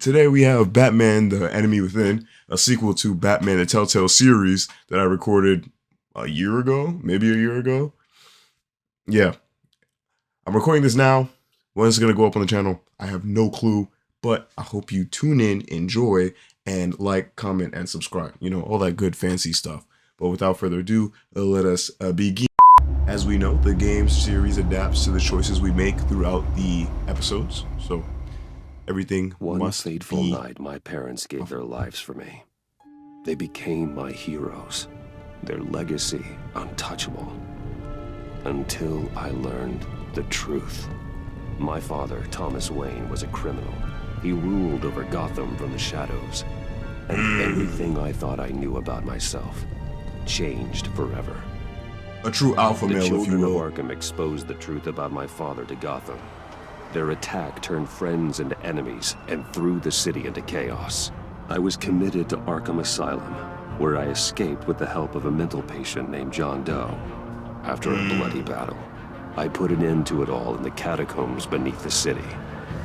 Today we have Batman: The Enemy Within, a sequel to Batman: The Telltale series that I recorded a year ago, maybe a year ago. Yeah, I'm recording this now. When it's gonna go up on the channel, I have no clue, but I hope you tune in, enjoy, and like, comment, and subscribe. You know, all that good fancy stuff. But without further ado, let us begin. As we know, the game series adapts to the choices we make throughout the episodes, so everything One must fateful be... night, my parents gave their lives for me. They became my heroes, their legacy untouchable. Until I learned the truth. My father, Thomas Wayne, was a criminal. He ruled over Gotham from the shadows. And everything I thought I knew about myself changed forever. A true alpha male, if you will. The children of Arkham exposed the truth about my father to Gotham. Their attack turned friends into enemies and threw the city into chaos. I was committed to Arkham Asylum, where I escaped with the help of a mental patient named John Doe. After a bloody battle, I put an end to it all in the catacombs beneath the city.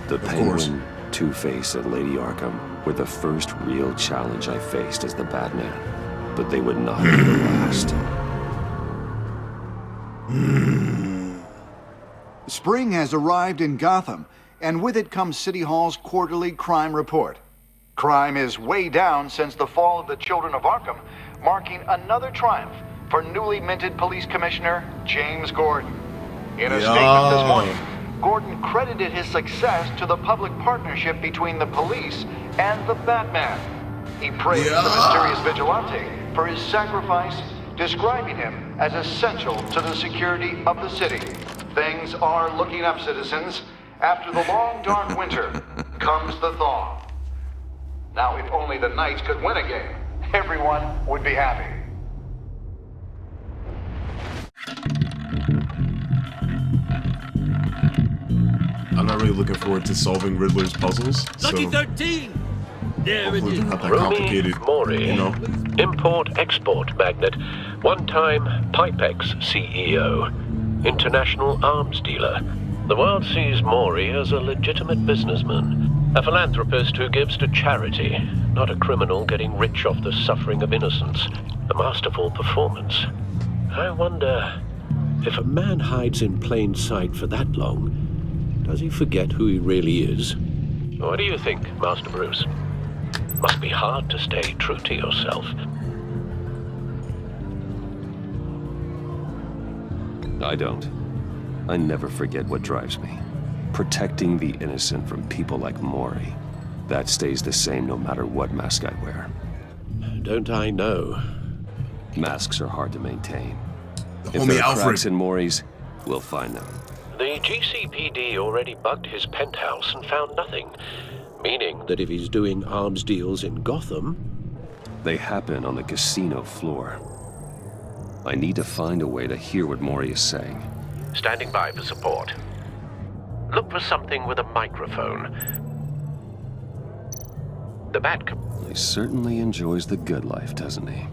The Penguin, Two-Face, and Lady Arkham were the first real challenge I faced as the Batman, but they would not be the last. Spring has arrived in Gotham, and with it comes City Hall's quarterly crime report. Crime is way down since the fall of the Children of Arkham, marking another triumph for newly minted Police Commissioner James Gordon. In a statement this morning, Gordon credited his success to the public partnership between the police and the Batman. He praised the mysterious vigilante for his sacrifice, describing him as essential to the security of the city. Things are looking up, citizens. After the long, dark winter comes the thaw. Now, if only the Knights could win a game, everyone would be happy. I'm not really looking forward to solving Riddler's puzzles. Lucky so 13! There it hopefully is. they're not that complicated. Mori, you know? import-export magnate, one-time Pipex CEO, international arms dealer. The world sees Mori as a legitimate businessman, a philanthropist who gives to charity, not a criminal getting rich off the suffering of innocence. A masterful performance. I wonder, if a man hides in plain sight for that long, does he forget who he really is? What do you think, Master Bruce? Must be hard to stay true to yourself. I don't. I never forget what drives me. Protecting the innocent from people like Mori. That stays the same no matter what mask I wear. Don't I know? Masks are hard to maintain. If Homie there are Alfred. cracks in Mori's, we'll find them. The GCPD already bugged his penthouse and found nothing. Meaning that if he's doing arms deals in Gotham... They happen on the casino floor. I need to find a way to hear what Mori is saying. Standing by for support. Look for something with a microphone. The He certainly enjoys the good life, doesn't he?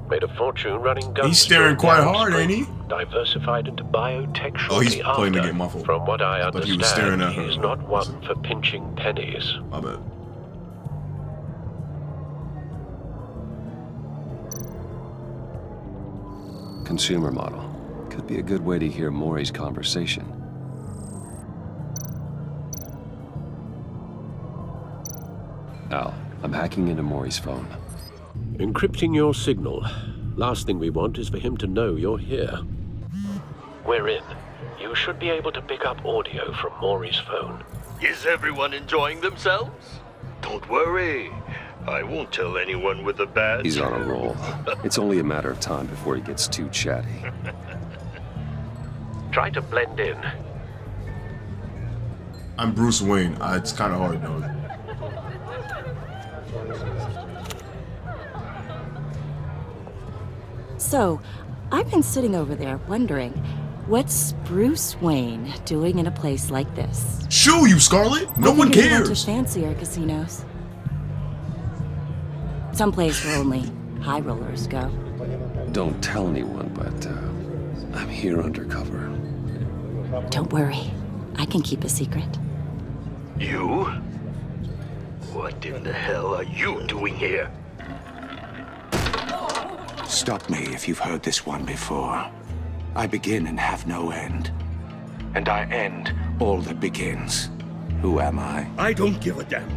Made a fortune running guns. He's staring quite hard, ain't he? Diversified into biotech shortly Oh, he's playing the after. game, my fault. From what I thought he was staring understand, at her. he's not one for pinching pennies. My bad. Consumer model. Could be a good way to hear Mori's conversation. Al, I'm hacking into Mori's phone. Encrypting your signal. Last thing we want is for him to know you're here. We're in. You should be able to pick up audio from Mori's phone. Is everyone enjoying themselves? Don't worry. I won't tell anyone with a badge. He's on a roll. It's only a matter of time before he gets too chatty. Try to blend in. I'm Bruce Wayne. It's kind of hard, though. So, I've been sitting over there wondering, what's Bruce Wayne doing in a place like this? Shoo, you Scarlet! No one I think he went to cares! fancier casinos. Someplace where only high rollers go. Don't tell anyone, but I'm here undercover. Don't worry, I can keep a secret. You? What in the hell are you doing here? Stop me if you've heard this one before. I begin and have no end. And I end all that begins. Who am I? I don't give a damn.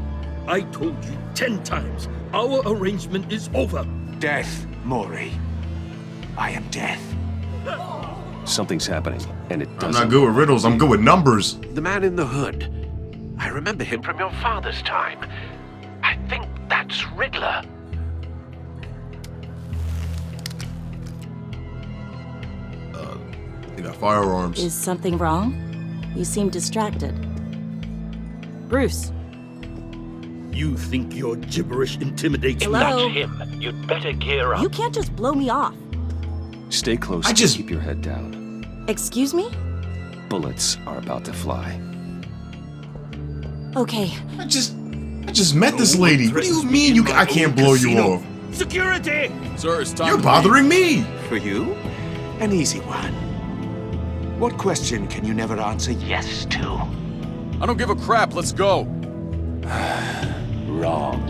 I told you 10 times. Our arrangement is over. Death, Maury. I am death. Something's happening, and it I'm doesn't. not good with riddles. I'm good with numbers. The man in the hood. I remember him from your father's time. I think that's Riddler. They got firearms. Is something wrong? You seem distracted. Bruce. You think your gibberish intimidates Hello? That's him. You'd better gear up. You can't just blow me off. Stay close and keep your head down. Excuse me? Bullets are about to fly. Okay. I just met this lady. What do you mean I can't blow you off? Security! Sir, it's time. You're bothering me. For you? An easy one. What question can you never answer yes to? I don't give a crap. Let's go. Wrong.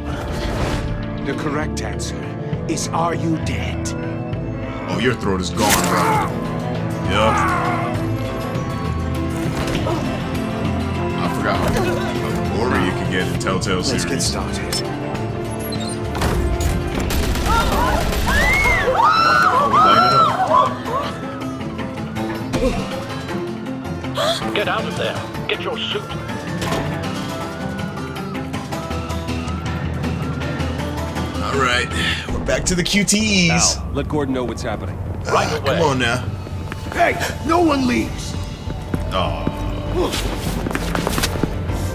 The correct answer is, are you dead? Oh, your throat is gone, bro. Yup. I forgot how gory you can get in Telltale series. Let's get started. Light it up. Get out of there. Get your suit. All right, we're back to the QTEs. Al, let Gordon know what's happening. Right away. Come on now. Hey, no one leaves. Oh.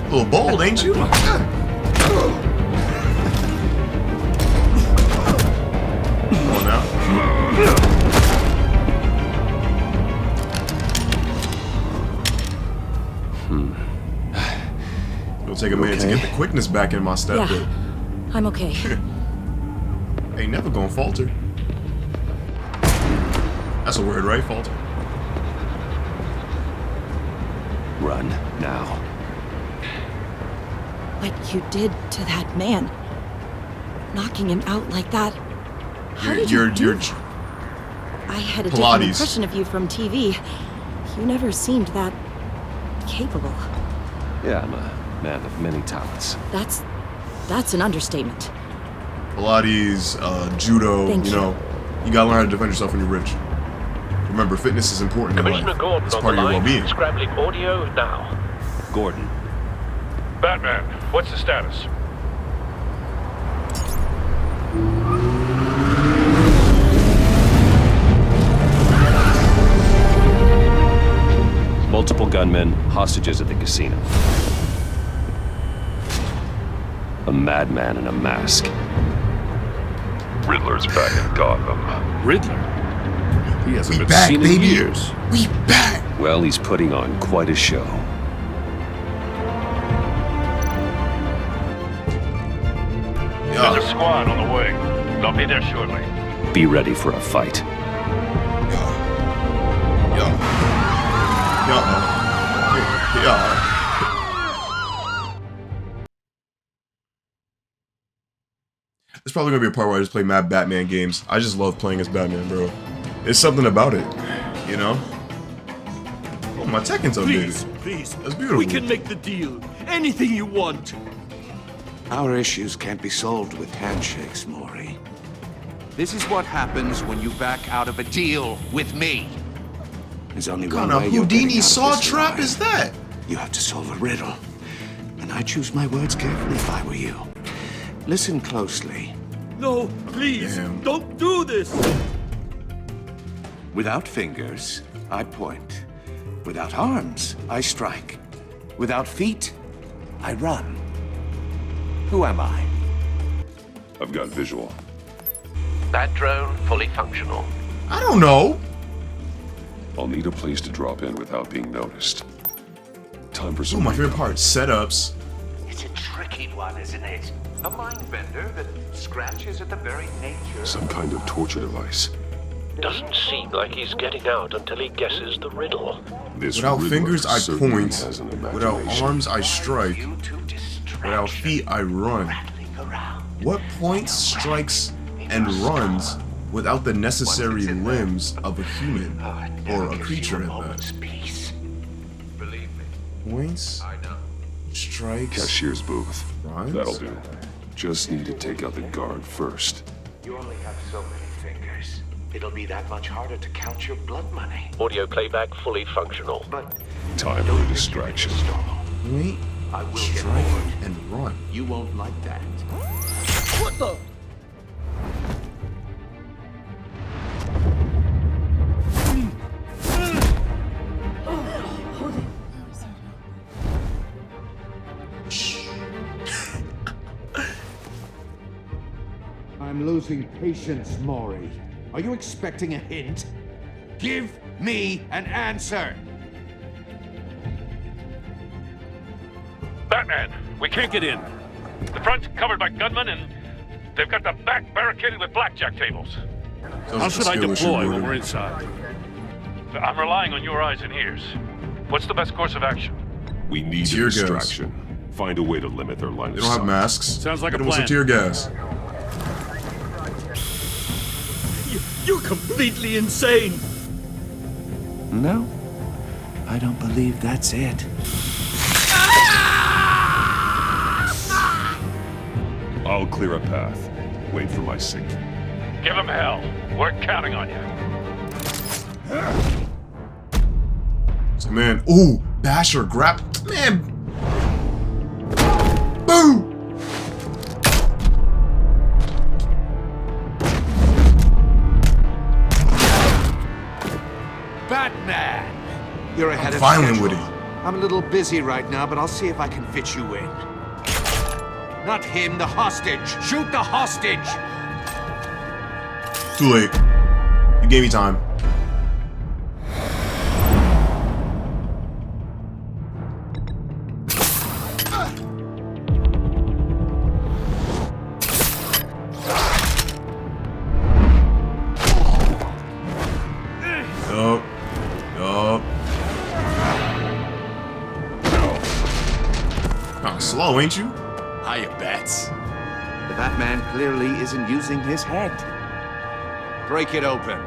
A little bold, ain't you? Come on now. It'll take a minute to get the quickness back in my step. Yeah. I'm okay. Ain't never gonna falter. That's a word, right? Falter. Run now. What you did to that man. Knocking him out like that. How did you do that? I had a different Pilates. impression of you from TV. You never seemed that capable. Yeah, I'm a man of many talents. That's an understatement. Pilates, judo, Thank you you. know, you gotta learn how to defend yourself when you're rich. Remember, fitness is important in Commissioner life. Gordon It's on part the of your line. well-being. Scrabbling audio now. Gordon, Batman, what's the status? multiple gunmen, hostages at the casino. A madman in a mask. Riddler's back in Gotham. Riddler? He hasn't been seen in years. We back. Well, he's putting on quite a show. There's a squad on the way. They'll be there shortly. Be ready for a fight. There's probably gonna be a part where I just play mad Batman games. I just love playing as Batman, bro. It's something about it, you know? Oh, my Tekken's updated. Please, That's beautiful. we can make the deal. Anything you want. Our issues can't be solved with handshakes, Maury. This is what happens when you back out of a deal with me. There's only What one kind way of you're getting Houdini out of saw this trap lie. is that? You have to solve a riddle. And I choose my words carefully if I were you. Listen closely. No, please, Damn. don't do this. Without fingers, I point. Without arms, I strike. Without feet, I run. Who am I? I've got visual. That drone fully functional. I don't know. I'll need a place to drop in without being noticed. Time for Ooh, some. my favorite part, setups. It's a tricky one, isn't it? A mind bender that scratches at the very nature. Some kind of torture device. Doesn't seem like he's getting out until he guesses the riddle. This Without Riddler fingers, I certainly point. has an Without imagination. arms, I strike. You to distract Without feet, I run. What points, strikes, and runs without the necessary limbs of a human or a creature at that? Points, strikes, Cashier's booth. runs? That'll do. Just need to take out the guard first. You only have so many fingers. It'll be that much harder to count your blood money. Audio playback fully functional. But Time for a distraction. Point, I will get strike, bored. and run. You won't like that. What the? I'm losing patience, Maury. Are you expecting a hint? Give me an answer! Batman, we can't get in. The front's covered by gunmen, and they've got the back barricaded with blackjack tables. How should I deploy when we're inside? I'm relying on your eyes and ears. What's the best course of action? We need Tear a gas. distraction. Find a way to limit their line of They don't have sight. masks. Sounds like Hit a them with some plan. tear gas. You're completely insane! No, I don't believe that's it. I'll clear a path. Wait for my signal. Give them hell. We're counting on you. So, man, ooh, Basher, grab, man, boom. Batman! You're ahead of violent schedule. with it. I'm a little busy right now, but I'll see if I can fit you in. Not him, the hostage! Shoot the hostage! Too late. You gave me time. Yup. Kinda slow, ain't you? Hiya, Bats. The Batman clearly isn't using his head. Break it open.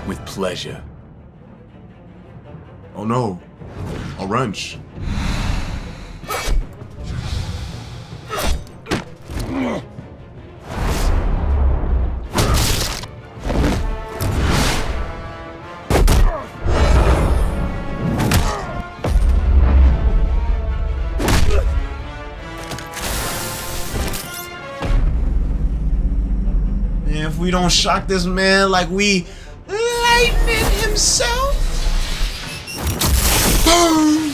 With pleasure. Oh no. A wrench. Man, if we don't shock this man like we lightning himself. Boom!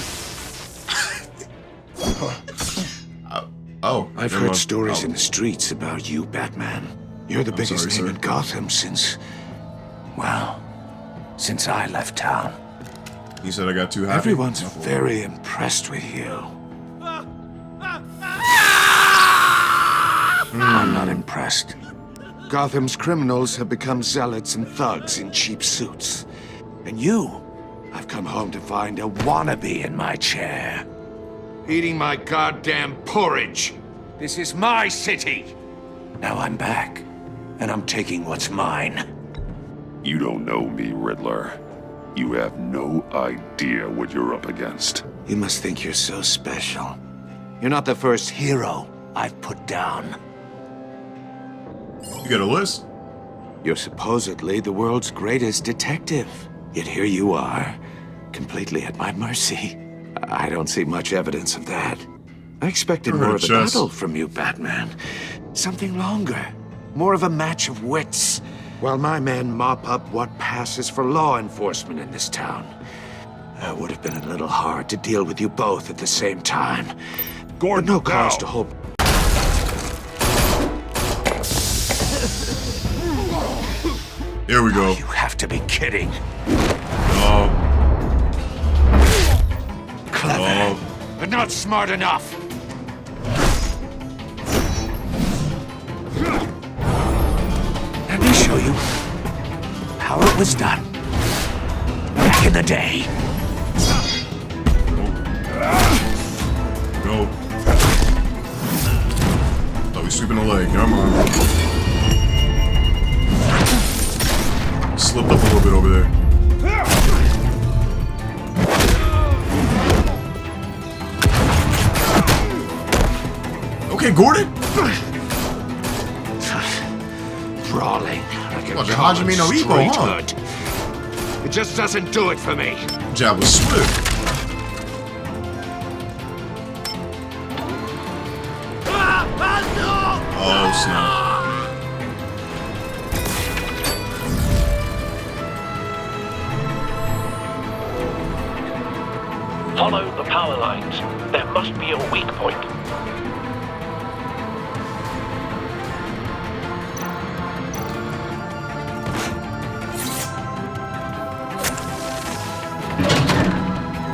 Oh, I've heard stories in the streets about you, Batman. You're the biggest name in Gotham since I left town. He said I got too happy. Everyone's very impressed with you. I'm not impressed. Gotham's criminals have become zealots and thugs in cheap suits. And you, I've come home to find a wannabe in my chair. Eating my goddamn porridge. This is my city. Now I'm back, and I'm taking what's mine. You don't know me, Riddler. You have no idea what you're up against. You must think you're so special. You're not the first hero I've put down. You got a list? You're supposedly the world's greatest detective. Yet here you are, completely at my mercy. I don't see much evidence of that. I expected more of a battle from you, Batman. Something longer. More of a match of wits. While my men mop up what passes for law enforcement in this town. It would have been a little hard to deal with you both at the same time. Gordon, but no cause to hope. Here we go. You have to be kidding. Oh. Clever, but not smart enough. Let me show you how it was done back in the day. Go. Sweeping the leg. Come on. Slipped up a little bit over there. Okay, Gordon. Brawling like a Hajime no Ippo, huh? It just doesn't do it for me. Jab was swift. Oh, snap. Follow the power lines. There must be a weak point.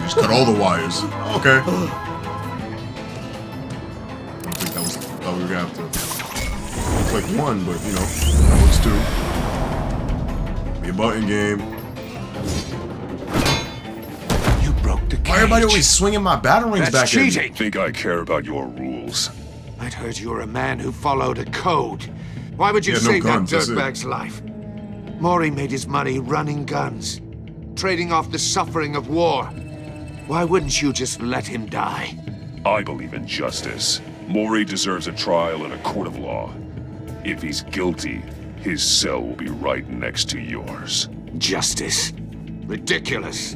Just cut all the wires. Okay. I think that was. Thought we were gonna have to click one, but you know, that works too. Be a button game. You broke the cage. Why everybody always swinging my batarangs back cheating. at me? Think I care about your rules? I'd heard you were a man who followed a code. Why would you He had no save guns, that that's it. dirtbag's life? Mori made his money running guns, trading off the suffering of war. Why wouldn't you just let him die? I believe in justice. Mori deserves a trial in a court of law. If he's guilty, his cell will be right next to yours. Justice? Ridiculous.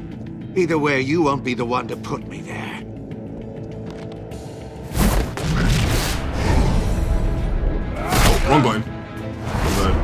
Either way, you won't be the one to put me there. Wrong button. But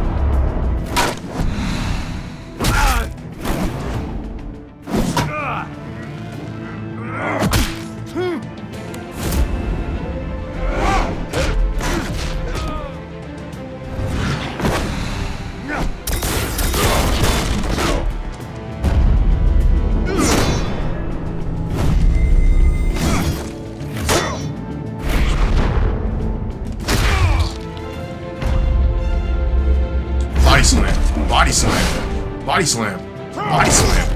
body slam. Body slam. Body slam. Body slam.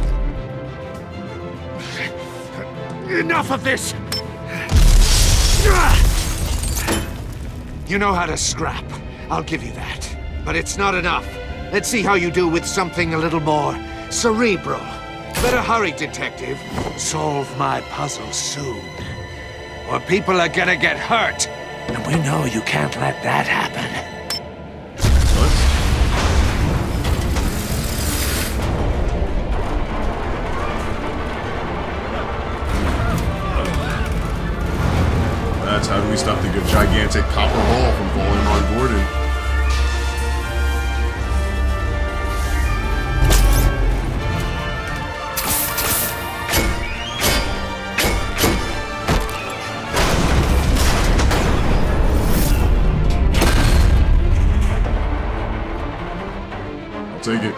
Enough of this! You know how to scrap. I'll give you that. But it's not enough. Let's see how you do with something a little more cerebral. Better hurry, detective. Solve my puzzle soon. Or people are gonna get hurt. And we know you can't let that happen. That's how do we stop the gigantic copper ball from falling on Gordon? I'll take it.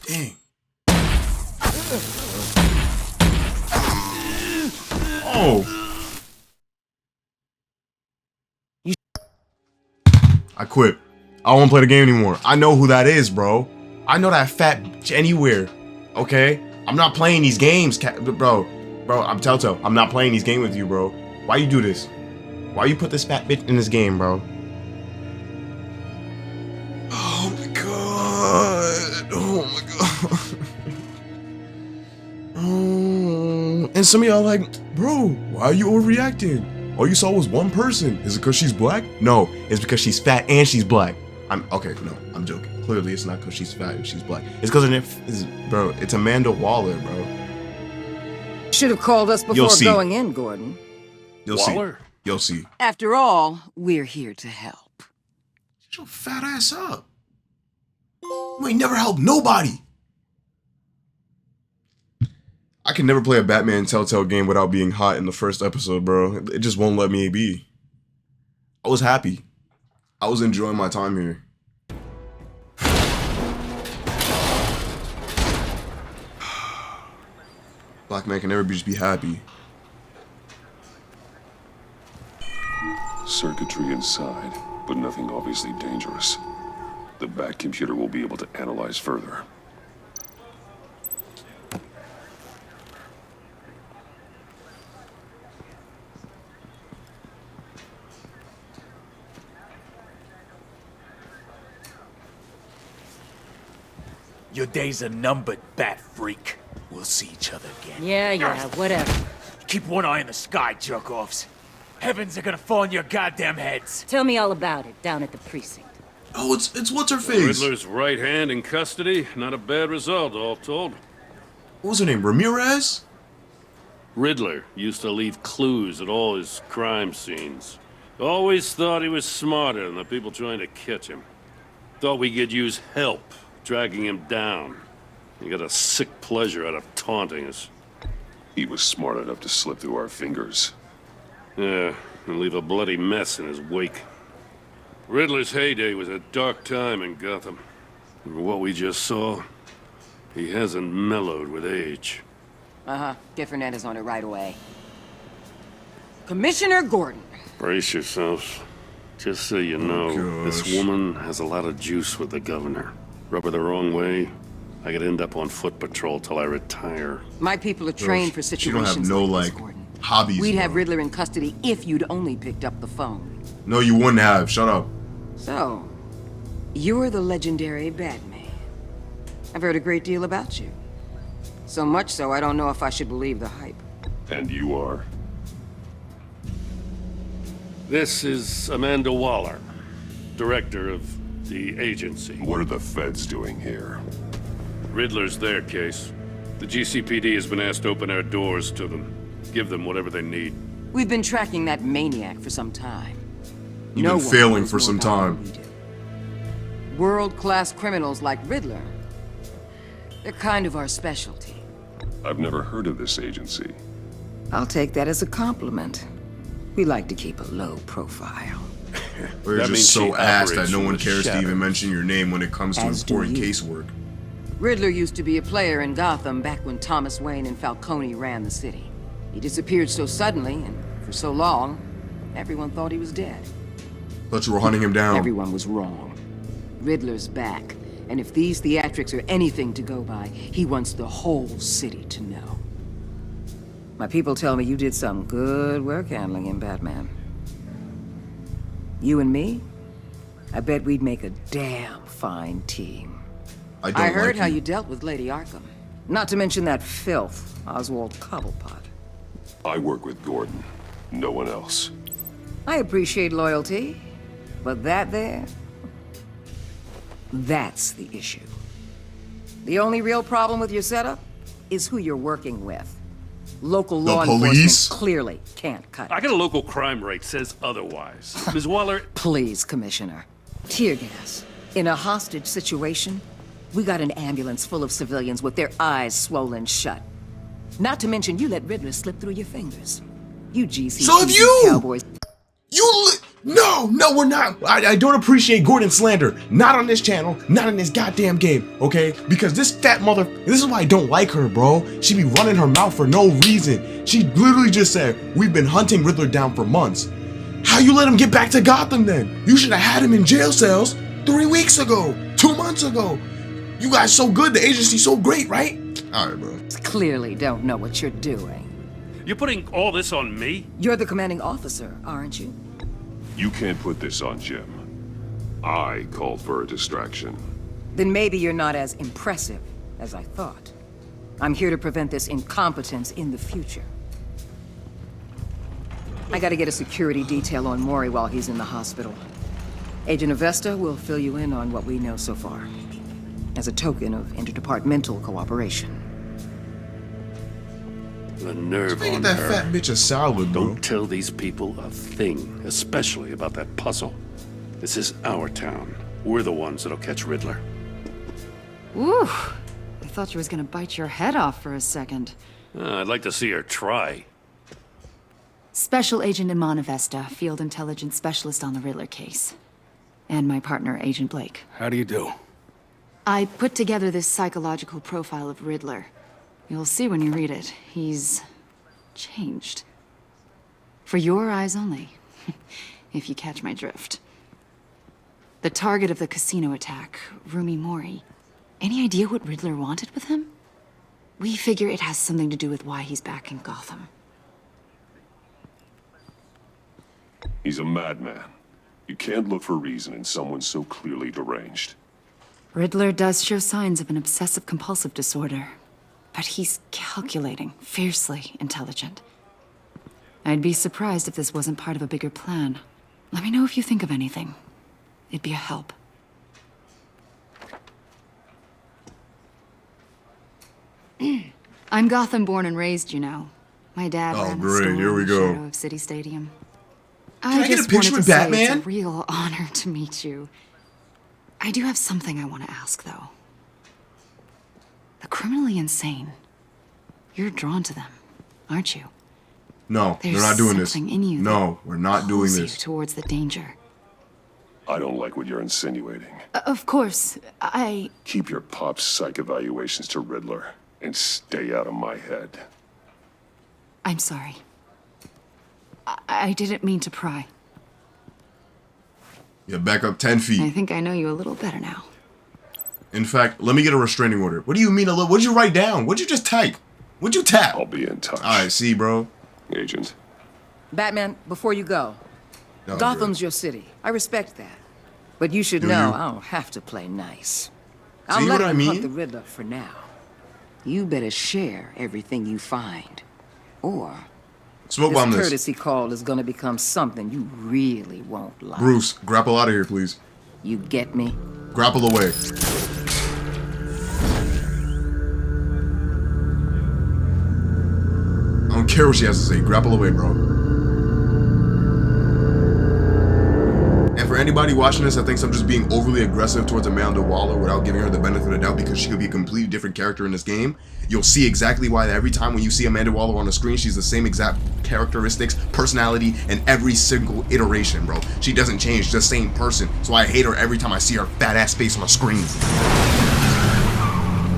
Dang. Oh. I quit. I don't want to play the game anymore. I know who that is, bro. I know that fat bitch anywhere. Okay? I'm not playing these games, bro. Bro, I'm Telltale. I'm not playing these games with you, bro. Why you do this? Why you put this fat bitch in this game, bro? Oh my god. Oh my god. And some of y'all like, bro, why are you overreacting? All you saw was one person. Is it because she's black? No, it's because she's fat and she's black. Okay, no, I'm joking. Clearly, it's not because she's fat and she's black. It's because bro, it's Amanda Waller, bro. Should have called us before going in, Gordon. You'll see. You'll see. After all, we're here to help. Shut your fat ass up. You ain't never helped nobody. I can never play a Batman Telltale game without being hot in the first episode, bro. It just won't let me be. I was happy. I was enjoying my time here. Black man can never just be happy. Circuitry inside, but nothing obviously dangerous. The Bat computer will be able to analyze further. Your days are numbered, bat freak. We'll see each other again. Yeah, whatever. Keep one eye in the sky, jerk-offs. Heavens are gonna fall on your goddamn heads. Tell me all about it down at the precinct. Oh, it's what's her face? Riddler's right hand in custody. Not a bad result, all told. What was her name? Ramirez? Riddler used to leave clues at all his crime scenes. Always thought he was smarter than the people trying to catch him. Thought we could use help dragging him down. He got a sick pleasure out of taunting us. He was smart enough to slip through our fingers. Yeah, and leave a bloody mess in his wake. Riddler's heyday was a dark time in Gotham. And for what we just saw, he hasn't mellowed with age. Uh-huh. Get Fernandez on it right away. Commissioner Gordon. Brace yourselves. Just so you know, this woman has a lot of juice with the governor. Rub her the wrong way, I could end up on foot patrol till I retire. My people are trained for situations you don't have no, like this, Gordon. Hobbies, We'd bro. have Riddler in custody if you'd only picked up the phone. No, you wouldn't have. Shut up. So, you're the legendary Batman. I've heard a great deal about you. So much so, I don't know if I should believe the hype. And you are? This is Amanda Waller, director of the agency. What are the feds doing here? Riddler's their case. The GCPD has been asked to open our doors to them. Give them whatever they need. We've been tracking that maniac for some time. You've been failing for some time. World-class criminals like Riddler. They're kind of our specialty. I've never heard of this agency. I'll take that as a compliment. We like to keep a low profile. We're That just means so she ass that operates no from one the cares to even shadows. mention your name when it comes to As do important you. casework. Riddler used to be a player in Gotham back when Thomas Wayne and Falcone ran the city. He disappeared so suddenly and for so long, everyone thought he was dead. Thought you were hunting him down. Everyone was wrong. Riddler's back, and if these theatrics are anything to go by, he wants the whole city to know. My people tell me you did some good work handling him, Batman. You and me? I bet we'd make a damn fine team. I heard how you dealt with Lady Arkham. Not to mention that filth, Oswald Cobblepot. I work with Gordon. No one else. I appreciate loyalty, but that there... that's the issue. The only real problem with your setup is who you're working with. Local law police? enforcement clearly can't cut it. I got a local crime rate says otherwise. Ms. Waller... Please, Commissioner. Tear gas. In a hostage situation, we got an ambulance full of civilians with their eyes swollen shut. Not to mention you let Riddler slip through your fingers. You GC So have you! cowboys. No, we're not. I don't appreciate Gordon slander. Not on this channel, not in this goddamn game, okay? Because this fat mother, this is why I don't like her, bro. She be running her mouth for no reason. She literally just said, we've been hunting Riddler down for months. How you let him get back to Gotham then? You should have had him in jail cells 3 weeks ago, 2 months ago. You guys so good, the agency's so great, right? All right, bro. Clearly don't know what you're doing. You're putting all this on me? You're the commanding officer, aren't you? You can't put this on Jim. I called for a distraction. Then maybe you're not as impressive as I thought. I'm here to prevent this incompetence in the future. I gotta get a security detail on Maury while he's in the hospital. Agent Avesta will fill you in on what we know so far, as a token of interdepartmental cooperation. The nerve Make on that her. fat bitch a salad, bro. Don't tell these people a thing, especially about that puzzle. This is our town. We're the ones that'll catch Riddler. Ooh, I thought you was gonna bite your head off for a second. I'd like to see her try. Special Agent Iman Avesta, Field Intelligence Specialist on the Riddler case. And my partner, Agent Blake. How do you do? I put together this psychological profile of Riddler. You'll see when you read it. He's changed. For your eyes only, if you catch my drift. The target of the casino attack, Rumi Mori. Any idea what Riddler wanted with him? We figure it has something to do with why he's back in Gotham. He's a madman. You can't look for reason in someone so clearly deranged. Riddler does show signs of an obsessive-compulsive disorder, but he's calculating, fiercely intelligent. I'd be surprised if this wasn't part of a bigger plan. Let me know if you think of anything. It'd be a help. I'm Gotham born and raised, you know. My dad ran the store Here we in the go. shadow of City Stadium. Can I get a picture with Batman? It's a real honor to meet you. I do have something I want to ask, though. The criminally insane. You're drawn to them, aren't you? No, There's they're not doing this. something in you No, we're not doing pulls you this. towards the danger. I don't like what you're insinuating. Of course, Keep your pop's psych evaluations to Riddler and stay out of my head. I'm sorry. I didn't mean to pry. Yeah, back up 10 feet. I think I know you a little better now. In fact, let me get a restraining order. What do you mean a little? What'd you write down? What'd you just type? What'd you tap? I'll be in touch. All right, see, bro. Agent. Batman, before you go, Oh, Gotham's your city. I respect that. But you should know I don't have to play nice. I'm what letting I him hunt mean? the Riddler for now. You better share everything you find. Or Smoke this bomb this. courtesy call is gonna become something you really won't like. Bruce, grapple out of here, please. You get me? Grapple away. I don't care what she has to say. Grapple away, bro. And for anybody watching this that thinks I'm just being overly aggressive towards Amanda Waller without giving her the benefit of the doubt because she could be a completely different character in this game, you'll see exactly why every time when you see Amanda Waller on the screen, she's the same exact characteristics, personality, and every single iteration, bro. She doesn't change, just same person. So I hate her every time I see her fat ass face on the screen.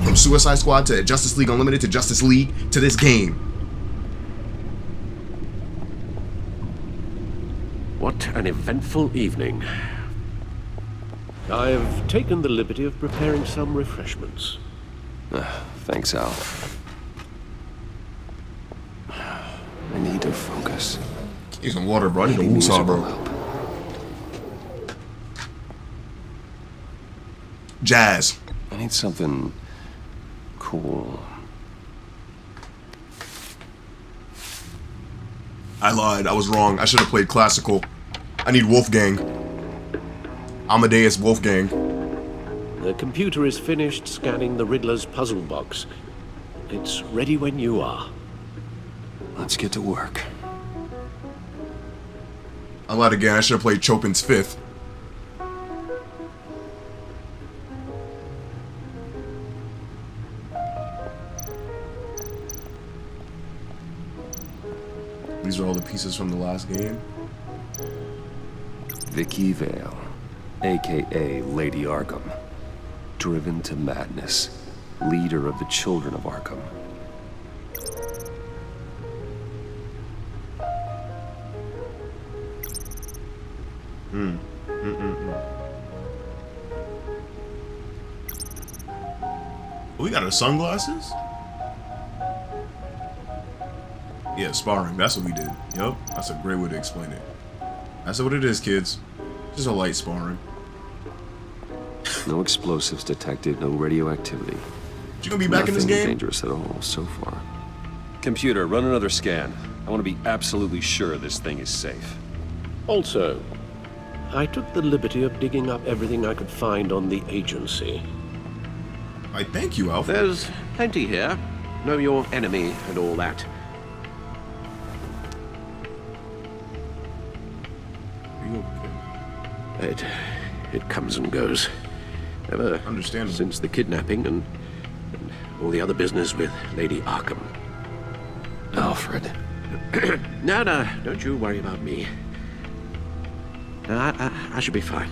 From Suicide Squad to Justice League Unlimited to Justice League to this game. What an eventful evening. I've taken the liberty of preparing some refreshments. Thanks, Al. I need to focus. Need some water, bro. I need a woosah, bro. Jazz. I need something cool. I lied. I was wrong. I should have played classical. I need Wolfgang. Amadeus Wolfgang. The computer is finished scanning the Riddler's puzzle box. It's ready when you are. Let's get to work. I lied again. I should have played Chopin's Fifth. These are all the pieces from the last game. Vicky Vale, aka Lady Arkham. Driven to madness. Leader of the Children of Arkham. We got our sunglasses? Yeah, sparring. That's what we did. Yup. That's a great way to explain it. That's what it is, kids. Just a light sparring. No explosives detected, no radioactivity. You gonna be back in this game? Nothing dangerous at all so far. Computer, run another scan. I want to be absolutely sure this thing is safe. Also, I took the liberty of digging up everything I could find on the agency. I thank you, Alfred. There's plenty here. Know your enemy and all that. Are you okay? It comes and goes. Ever Understandable. since the kidnapping and all the other business with Lady Arkham. Alfred. No, don't you worry about me. I should be fine.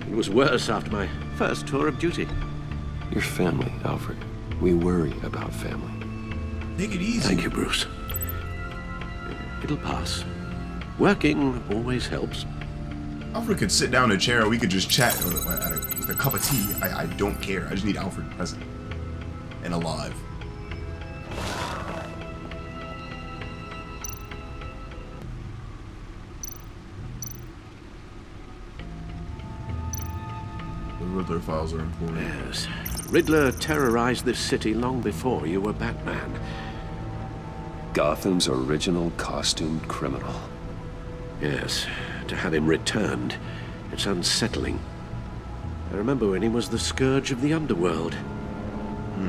It was worse after my first tour of duty. Your family, Alfred. We worry about family. Take it easy. Thank you, Bruce. It'll pass. Working always helps. Alfred could sit down in a chair, or we could just chat with a cup of tea. I don't care. I just need Alfred present and alive. Riddler files are important. Yes. Riddler terrorized this city long before you were Batman. Gotham's original costumed criminal. Yes. To have him returned, it's unsettling. I remember when he was the scourge of the underworld.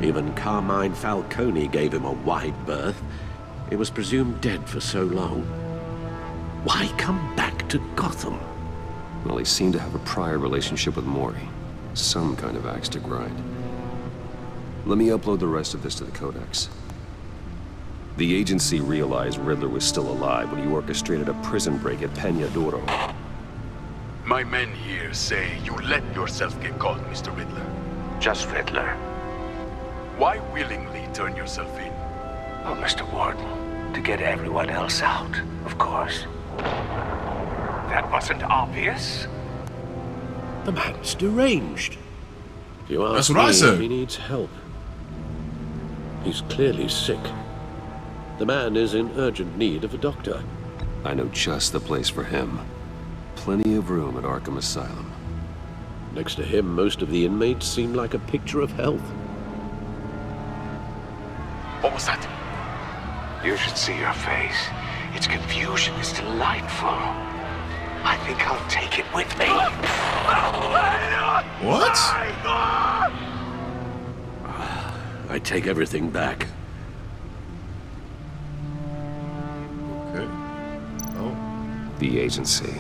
Even Carmine Falcone gave him a wide berth. He was presumed dead for so long. Why come back to Gotham? Well, he seemed to have a prior relationship with Mori. Some kind of axe to grind. Let me upload the rest of this to the Codex. The agency realized Riddler was still alive when he orchestrated a prison break at Peña Duro. My men here say you let yourself get caught, Mr. Riddler. Just Riddler. Why willingly turn yourself in? Oh, Mr. Warden, to get everyone else out, of course. That wasn't obvious. The man's deranged. If you ask That's what I me, said. He needs help. He's clearly sick. The man is in urgent need of a doctor. I know just the place for him. Plenty of room at Arkham Asylum. Next to him, most of the inmates seem like a picture of health. What was that? You should see your face. Its confusion is delightful. I think I'll take it with me. What? I take everything back. Okay. Oh. The agency.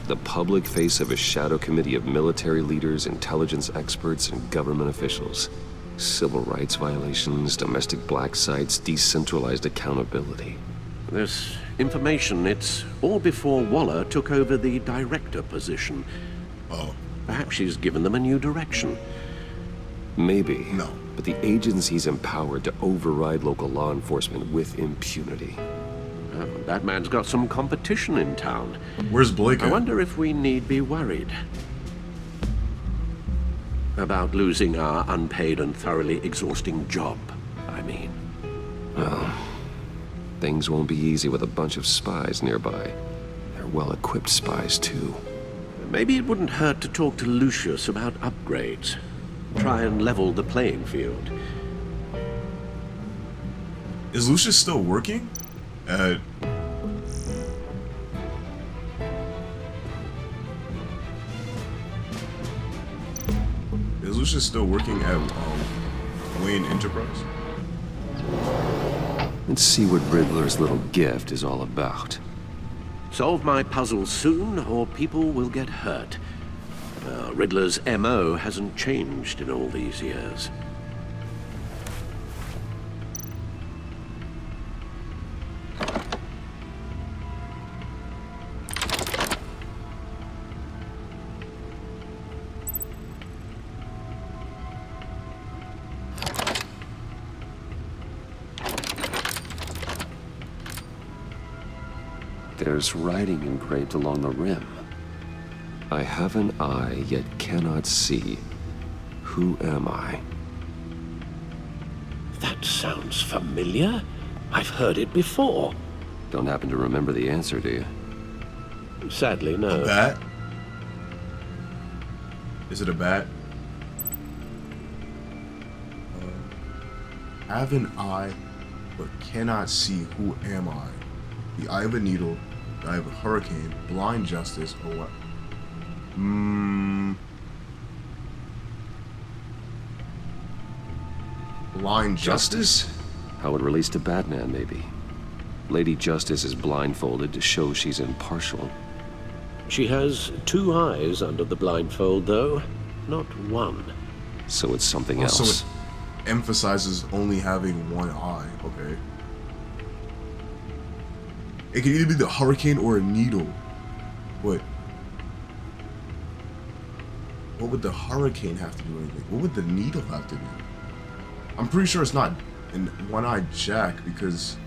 The public face of a shadow committee of military leaders, intelligence experts, and government officials. Civil rights violations, domestic black sites, decentralized accountability. This information, it's all before Waller took over the director position. Oh. Perhaps she's given them a new direction. Maybe. No. But the agency's empowered to override local law enforcement with impunity. Oh, Batman's got some competition in town. Where's Blake I at? wonder if we need be worried about losing our unpaid and thoroughly exhausting job, I mean. Well, things won't be easy with a bunch of spies nearby. They're well-equipped spies, too. Maybe it wouldn't hurt to talk to Lucius about upgrades. Try and level the playing field. Is Lucius still working? Is Lucius still working at Wayne Enterprise? Let's see what Riddler's little gift is all about. Solve my puzzle soon, or people will get hurt. Riddler's MO hasn't changed in all these years. There's writing engraved along the rim. I have an eye, yet cannot see. Who am I? That sounds familiar. I've heard it before. Don't happen to remember the answer, do you? Sadly, no. A bat? Is it a bat? Have an eye, but cannot see. Who am I? The eye of a needle, the eye of a hurricane, blind justice, or what? Blind justice? How it relates to Batman, maybe. Lady Justice is blindfolded to show she's impartial. She has two eyes under the blindfold, though, not one. So it's something else. So it emphasizes only having one eye, okay. It could either be the hurricane or a needle. What would the hurricane have to do with anything? What would the needle have to do? I'm pretty sure it's not an one-eyed Jack because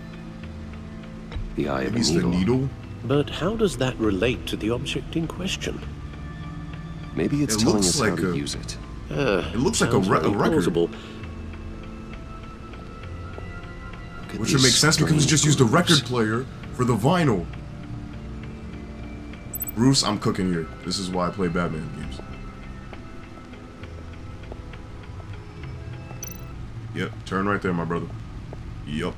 the eye of a needle. needle. The needle. But how does that relate to the object in question? Maybe it's telling us how to use it. It looks like a record. Plausible. Which would make sense because we just used a record player for the vinyl. Bruce, I'm cooking here. This is why I play Batman games. Yep, turn right there, my brother. Yup,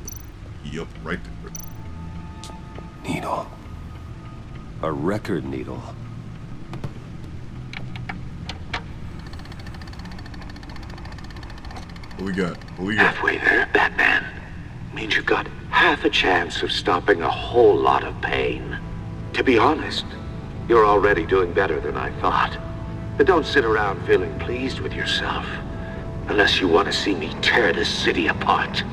right there. Needle. A record needle. What we got? What we got? Halfway there, Batman. Means you've got half a chance of stopping a whole lot of pain. To be honest, you're already doing better than I thought. But don't sit around feeling pleased with yourself. Unless you want to see me tear this city apart.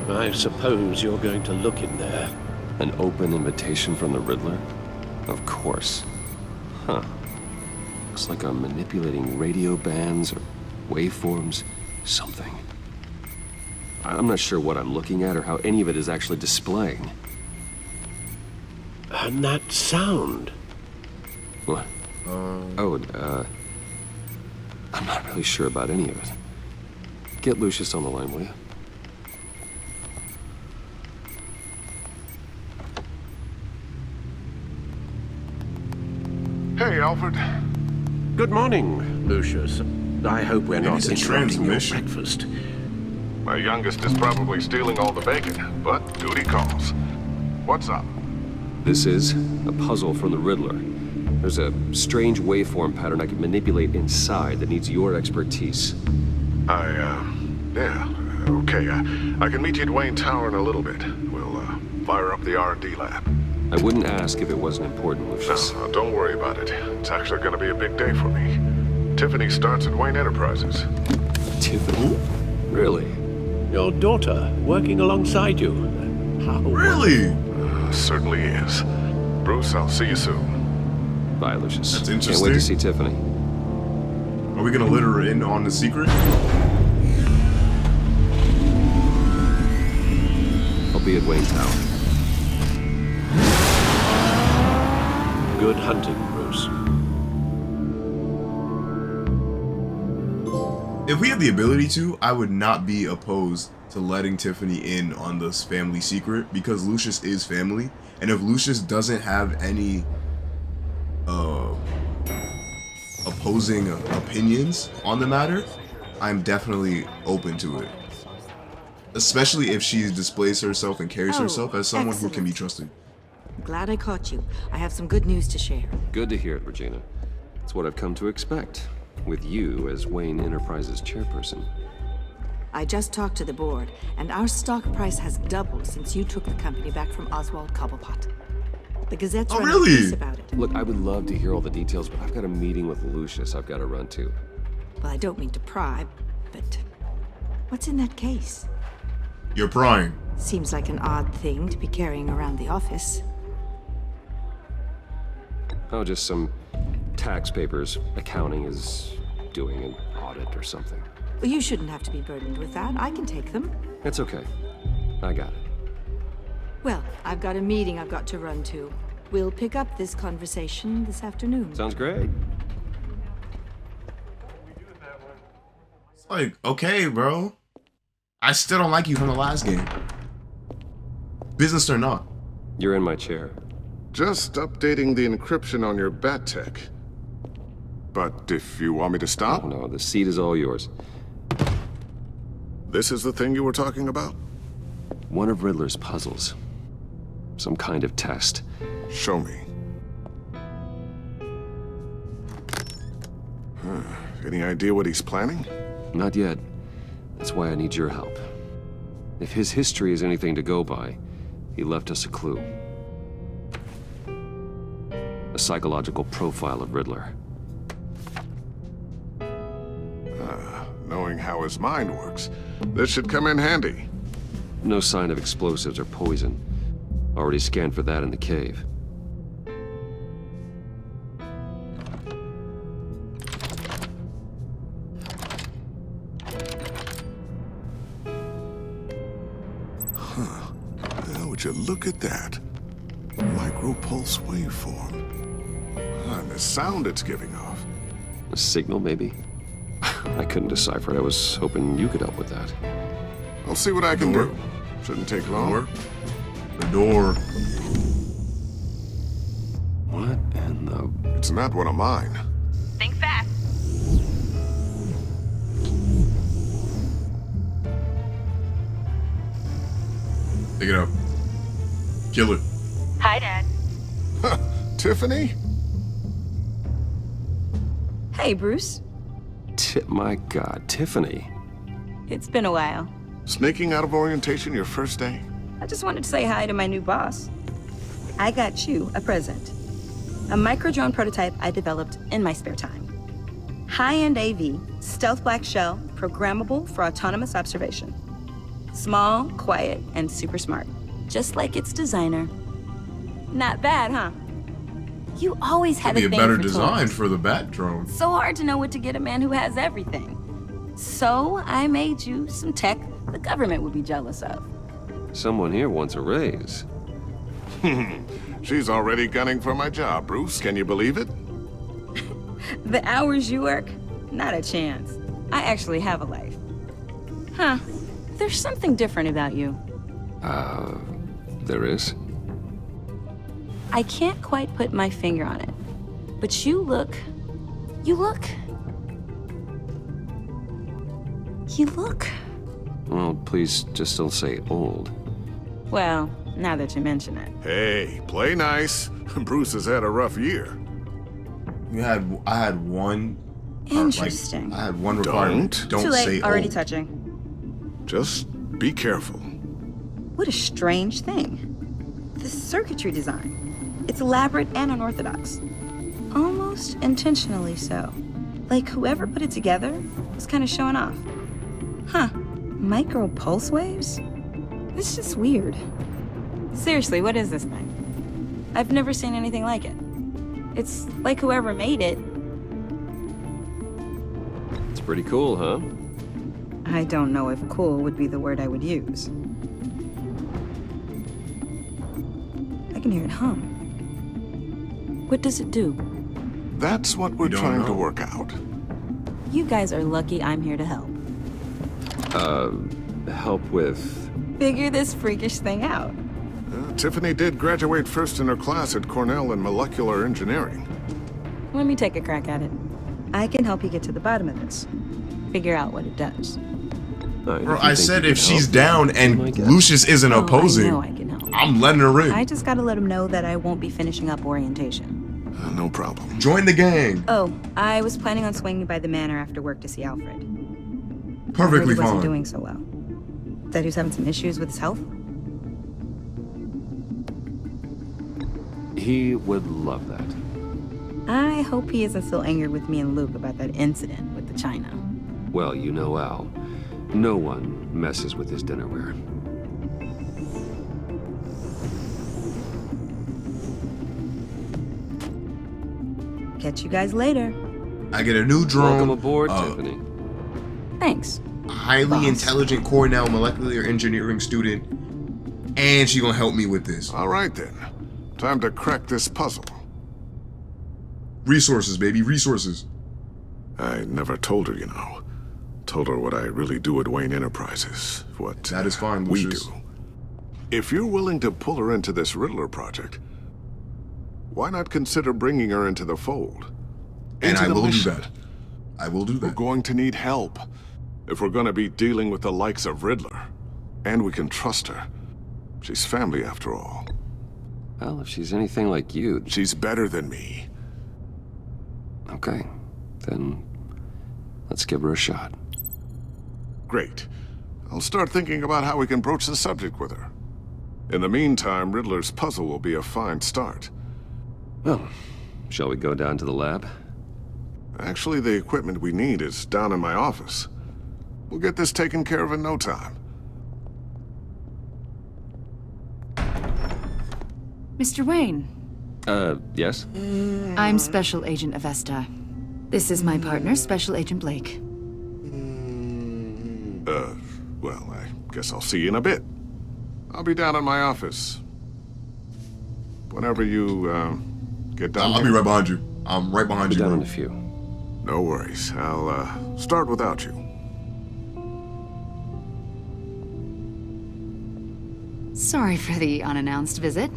I suppose you're going to look in there. An open invitation from the Riddler? Of course. Huh. Looks like I'm manipulating radio bands or waveforms, something. I'm not sure what I'm looking at or how any of it is actually displaying. And that sound? What? I'm not really sure about any of it. Get Lucius on the line, will you? Hey, Alfred. Good morning, Lucius. I hope we're not interrupting your breakfast. My youngest is probably stealing all the bacon, but duty calls. What's up? This is a puzzle from the Riddler. There's a strange waveform pattern I can manipulate inside that needs your expertise. Okay. I can meet you at Wayne Tower in a little bit. We'll, fire up the R&D lab. I wouldn't ask if it wasn't important, Lucius. No, don't worry about it. It's actually gonna be a big day for me. Tiffany starts at Wayne Enterprises. Tiffany? Really? Your daughter, working alongside you. How? Really? Certainly is. Bruce, I'll see you soon. Bye, Lucius. That's interesting. Can't wait to see Tiffany. Are we gonna let her in on the secret? I'll be at Wayne Tower. Good hunting, Bruce. If we had the ability to, I would not be opposed to letting Tiffany in on this family secret because Lucius is family, and if Lucius doesn't have any opposing opinions on the matter, I'm definitely open to it. Especially if she displays herself and carries herself as someone who can be trusted. Glad I caught you. I have some good news to share. Good to hear it, Regina. It's what I've come to expect, with you as Wayne Enterprises chairperson. I just talked to the board, and our stock price has doubled since you took the company back from Oswald Cobblepot. The Gazette's running a piece about it. Look, I would love to hear all the details, but I've got a meeting with Lucius I've got to run to. Well, I don't mean to pry, but what's in that case? You're prying. Seems like an odd thing to be carrying around the office. Oh, just some tax papers. Accounting is doing an audit or something. Well, you shouldn't have to be burdened with that. I can take them. It's okay. I got it. Well, I've got a meeting I've got to run to. We'll pick up this conversation this afternoon. Sounds great. It's like, okay, bro. I still don't like you from the last game. Business or not. You're in my chair. Just updating the encryption on your bat tech. But if you want me to stop? Oh, no, the seat is all yours. This is the thing you were talking about? One of Riddler's puzzles. Some kind of test. Show me. Any idea what he's planning? Not yet. That's why I need your help. If his history is anything to go by, he left us a clue. A psychological profile of Riddler. Knowing how his mind works, this should come in handy. No sign of explosives or poison. Already scanned for that in the cave. Would you look at that? Micropulse waveform. And the sound it's giving off. A signal, maybe? I couldn't decipher it. I was hoping you could help with that. I'll see what I can do. Shouldn't take long. The door. What in the... It's not one of mine. Think fast. Take it out. Kill it. Hi, Dad. Tiffany? Hey, Bruce. My God, Tiffany. It's been a while. Sneaking out of orientation your first day? I just wanted to say hi to my new boss. I got you a present. A micro-drone prototype I developed in my spare time. High-end AV, stealth black shell, programmable for autonomous observation. Small, quiet, and super smart. Just like its designer. Not bad, huh? You always had a thing for toys. Be a better design for the bat drone. So hard to know what to get a man who has everything. So I made you some tech the government would be jealous of. Someone here wants a raise. She's already gunning for my job, Bruce. Can you believe it? The hours you work? Not a chance. I actually have a life. Huh. There's something different about you. There is? I can't quite put my finger on it. But you look... Well, please just don't say old. Well, now that you mention it. Hey, play nice. Bruce has had a rough year. I had one. Interesting. I had one requirement. Don't Too late. say Already old. Touching. Just be careful. What a strange thing. The circuitry design. It's elaborate and unorthodox. Almost intentionally so. Like whoever put it together was kind of showing off. Huh. Micro pulse waves? It's just weird. Seriously, what is this thing? I've never seen anything like it. It's like whoever made it. It's pretty cool, huh? I don't know if cool would be the word I would use. I can hear it hum. What does it do? That's what we're trying to work out. You guys are lucky I'm here to help. Help with... Figure this freakish thing out. Tiffany did graduate first in her class at Cornell in molecular engineering. Let me take a crack at it. I can help you get to the bottom of this. Figure out what it does. Bro, I said if she's down and Lucius isn't opposing, I know I can help. I'm letting her in. I just gotta let him know that I won't be finishing up orientation. No problem. Join the gang. Oh, I was planning on swinging by the manor after work to see Alfred. Perfectly he wasn't fine. Doing so well. Said he was having some issues with his health. He would love that. I hope he isn't still angered with me and Luke about that incident with the China. Well, you know Al. No one messes with his dinnerware. Catch you guys later. I get a new drone. Welcome aboard, Tiffany. Thanks. Highly intelligent Cornell molecular engineering student, and she gonna help me with this. All right then, time to crack this puzzle. Resources, baby, resources. I never told her, you know. Told her what I really do at Wayne Enterprises. What that is fine, we Lucius. do. If you're willing to pull her into this Riddler project, why not consider bringing her into the fold? And Into I the will mission. do that. I will do that. We're going to need help if we're going to be dealing with the likes of Riddler. And we can trust her. She's family after all. Well, if she's anything like you... She's better than me. Okay, then let's give her a shot. Great. I'll start thinking about how we can broach the subject with her. In the meantime, Riddler's puzzle will be a fine start. Well, shall we go down to the lab? Actually, the equipment we need is down in my office. We'll get this taken care of in no time. Mr. Wayne. Yes? I'm Special Agent Avesta. This is my partner, Special Agent Blake. Well, I guess I'll see you in a bit. I'll be down in my office. Whenever you, get done. I'll be right behind you. I'm right behind you. Down in a few. No worries. I'll, start without you. Sorry for the unannounced visit.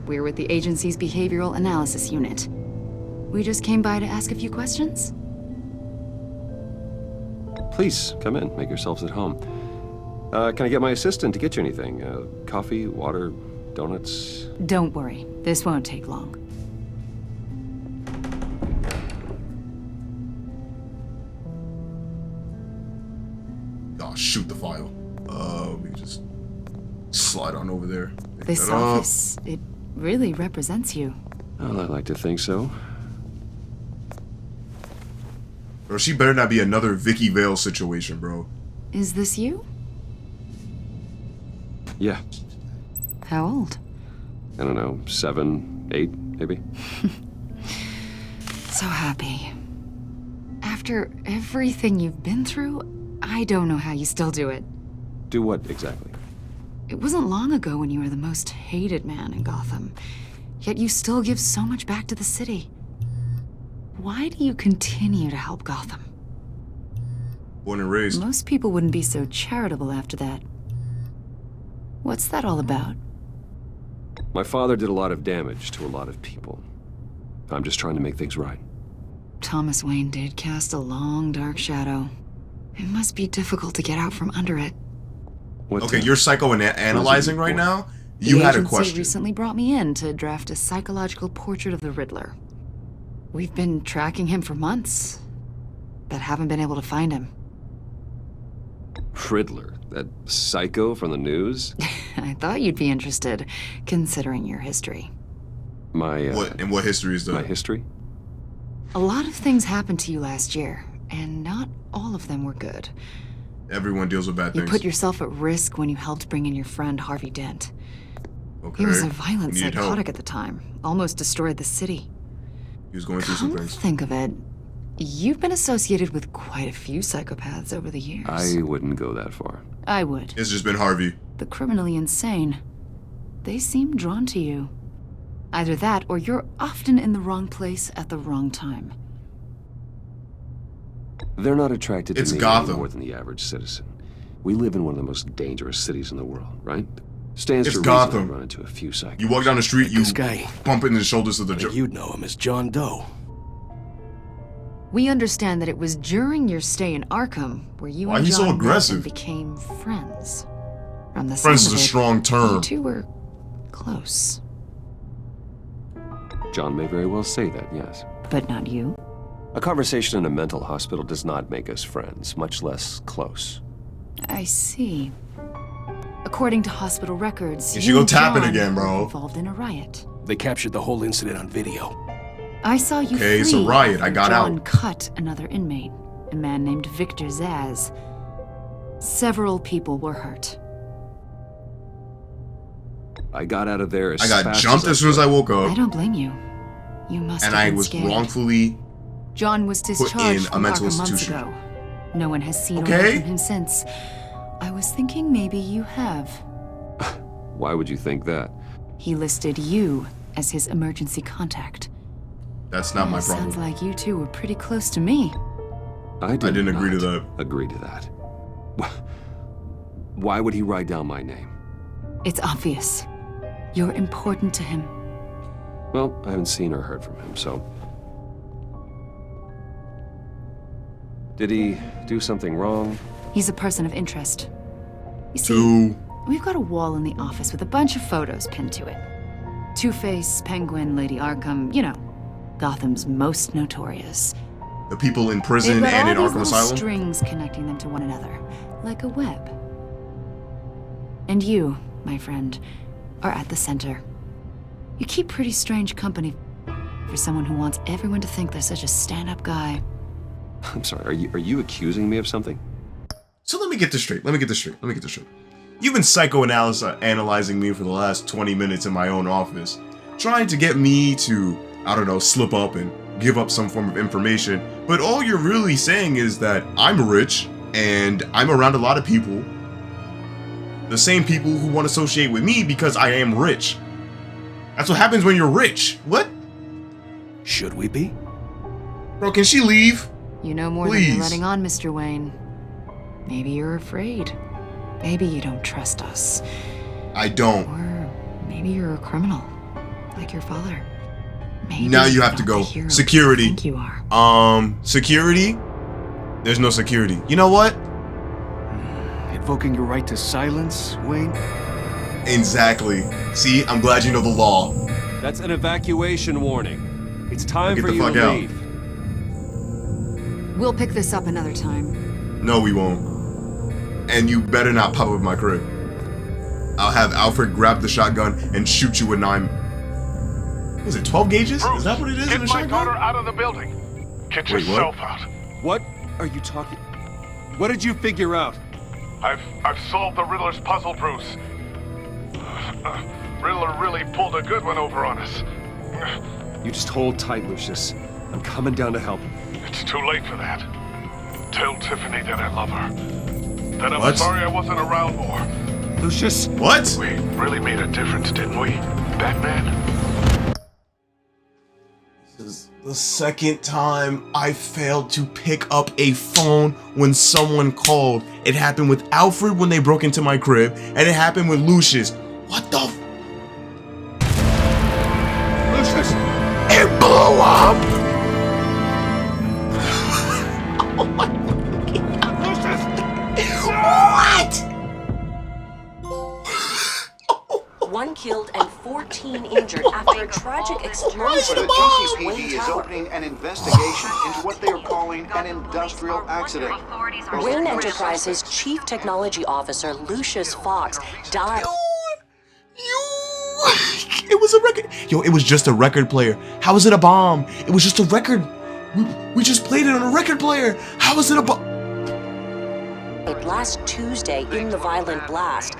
We're with the agency's Behavioral Analysis Unit. We just came by to ask a few questions. Please, come in. Make yourselves at home. Can I get my assistant to get you anything? Coffee, water, donuts? Don't worry. This won't take long. Oh, shoot the file. We just slide on over there. Pick This that up. office, it really represents you. Well, I'd like to think so. Bro, she better not be another Vicky Vale situation, bro. Is this you? Yeah. How old? I don't know, 7, 8, maybe? So happy. After everything you've been through, I don't know how you still do it. Do what exactly? It wasn't long ago when you were the most hated man in Gotham, yet you still give so much back to the city. Why do you continue to help Gotham? Born and raised. Most people wouldn't be so charitable after that. What's that all about? My father did a lot of damage to a lot of people. I'm just trying to make things right. Thomas Wayne did cast a long, dark shadow. It must be difficult to get out from under it. Okay, you're psychoanalyzing right now? You had a The question. agency recently brought me in to draft a psychological portrait of the Riddler. We've been tracking him for months, but haven't been able to find him. Riddler, that psycho from the news? I thought you'd be interested, considering your history. My, what history is that? My history? A lot of things happened to you last year, and not all of them were good. Everyone deals with bad You things. put yourself at risk when you helped bring in your friend Harvey Dent. Okay. He was a violent We need psychotic help. at the time, almost destroyed the city. He was going through some Come to things. think of it, you've been associated with quite a few psychopaths over the years. I wouldn't go that far. I would. It's just been Harvey. The criminally insane. They seem drawn to you. Either that, or you're often in the wrong place at the wrong time. They're not attracted to It's me any Gotham. more than the average citizen. We live in one of the most dangerous cities in the world, right? Stands It's to reason I Gotham. run into a few psychos. You walk down the street, you This guy. bump into the shoulders of the Joker. You'd know him as John Doe. We understand that it was during your stay in Arkham where you Why and he so John met aggressive? and became friends. From the Friends sound is a of it, strong term. You two were close, John may very well say that, yes. but not you. A conversation in a mental hospital does not make us friends, much less close. I see. According to hospital records, You you should go and tapping John again, were bro. involved in a riot. They captured the whole incident on video. I saw you Okay, it's a flee riot. I after got John out. cut another inmate, a man named Victor Zaz. Several people were hurt. I got out of there as I got fast jumped as soon as I woke I up, don't blame you. You must and have I been was scared. wrongfully. John was put in discharged a from mental Arkham months institution. ago. No one has seen or Okay. heard from him since. I was thinking maybe you have. Why would you think that? He listed you as his emergency contact. That's not my problem. Sounds like you two were pretty close to me. I didn't agree to that. Agree to that. Why would he write down my name? It's obvious. You're important to him. Well, I haven't seen or heard from him, so... Did he do something wrong? He's a person of interest. You see, we've got a wall in the office with a bunch of photos pinned to it. Two-Face, Penguin, Lady Arkham, you know, Gotham's most notorious. The people in prison They've got and in all these Arkham little Asylum. strings connecting them to one another, like a web. And you, my friend, are at the center. You keep pretty strange company for someone who wants everyone to think they're such a stand-up guy. I'm sorry, are you accusing me of something? So let me get this straight. You've been psychoanalyzing me for the last 20 minutes in my own office, trying to get me to, I don't know, slip up and give up some form of information. But all you're really saying is that I'm rich and I'm around a lot of people. The same people who want to associate with me because I am rich. That's what happens when you're rich. What? Should we be? Bro, can she leave? You know more than you're letting on, Mr. Wayne. Maybe you're afraid. Maybe you don't trust us. I don't. Or maybe you're a criminal, like your father. Maybe Now you you're have to not go. the hero Security. you think you are. Security? There's no security. You know what? It invoking your right to silence, Wayne? Exactly. See, I'm glad you know the law. That's an evacuation warning. It's time for you to leave. We'll pick this up another time. No, we won't. And you better not pop up in my crib. I'll have Alfred grab the shotgun and shoot you with 9... Was it 12 gauges? Bruce, is that what it is? Get in the my shotgun? daughter out of the building. Get Wait, yourself what? out. What are you talking... What did you figure out? I've solved the Riddler's puzzle, Bruce. Riddler really pulled a good one over on us. You just hold tight, Lucius. I'm coming down to help. It's too late for that. Tell Tiffany that I love her. That I'm What? sorry I wasn't around more. Lucius! What? We really made a difference, didn't we, Batman? This is the second time I failed to pick up a phone when someone called. It happened with Alfred when they broke into my crib, and it happened with Lucius. What the f- Lucius! It blew up! Oh my Lucius! What? 1 killed and 14 injured after a tragic explosion The at Wayne GCPD is Tower. opening an investigation into what they are calling an industrial accident. Wayne Enterprises Chief Technology Officer Lucius Fox died. It was a record. Yo, it was just a record player. How is it a bomb? It was just a record. We just played it on a record player. How is it a bomb? Last Tuesday in the violent blast.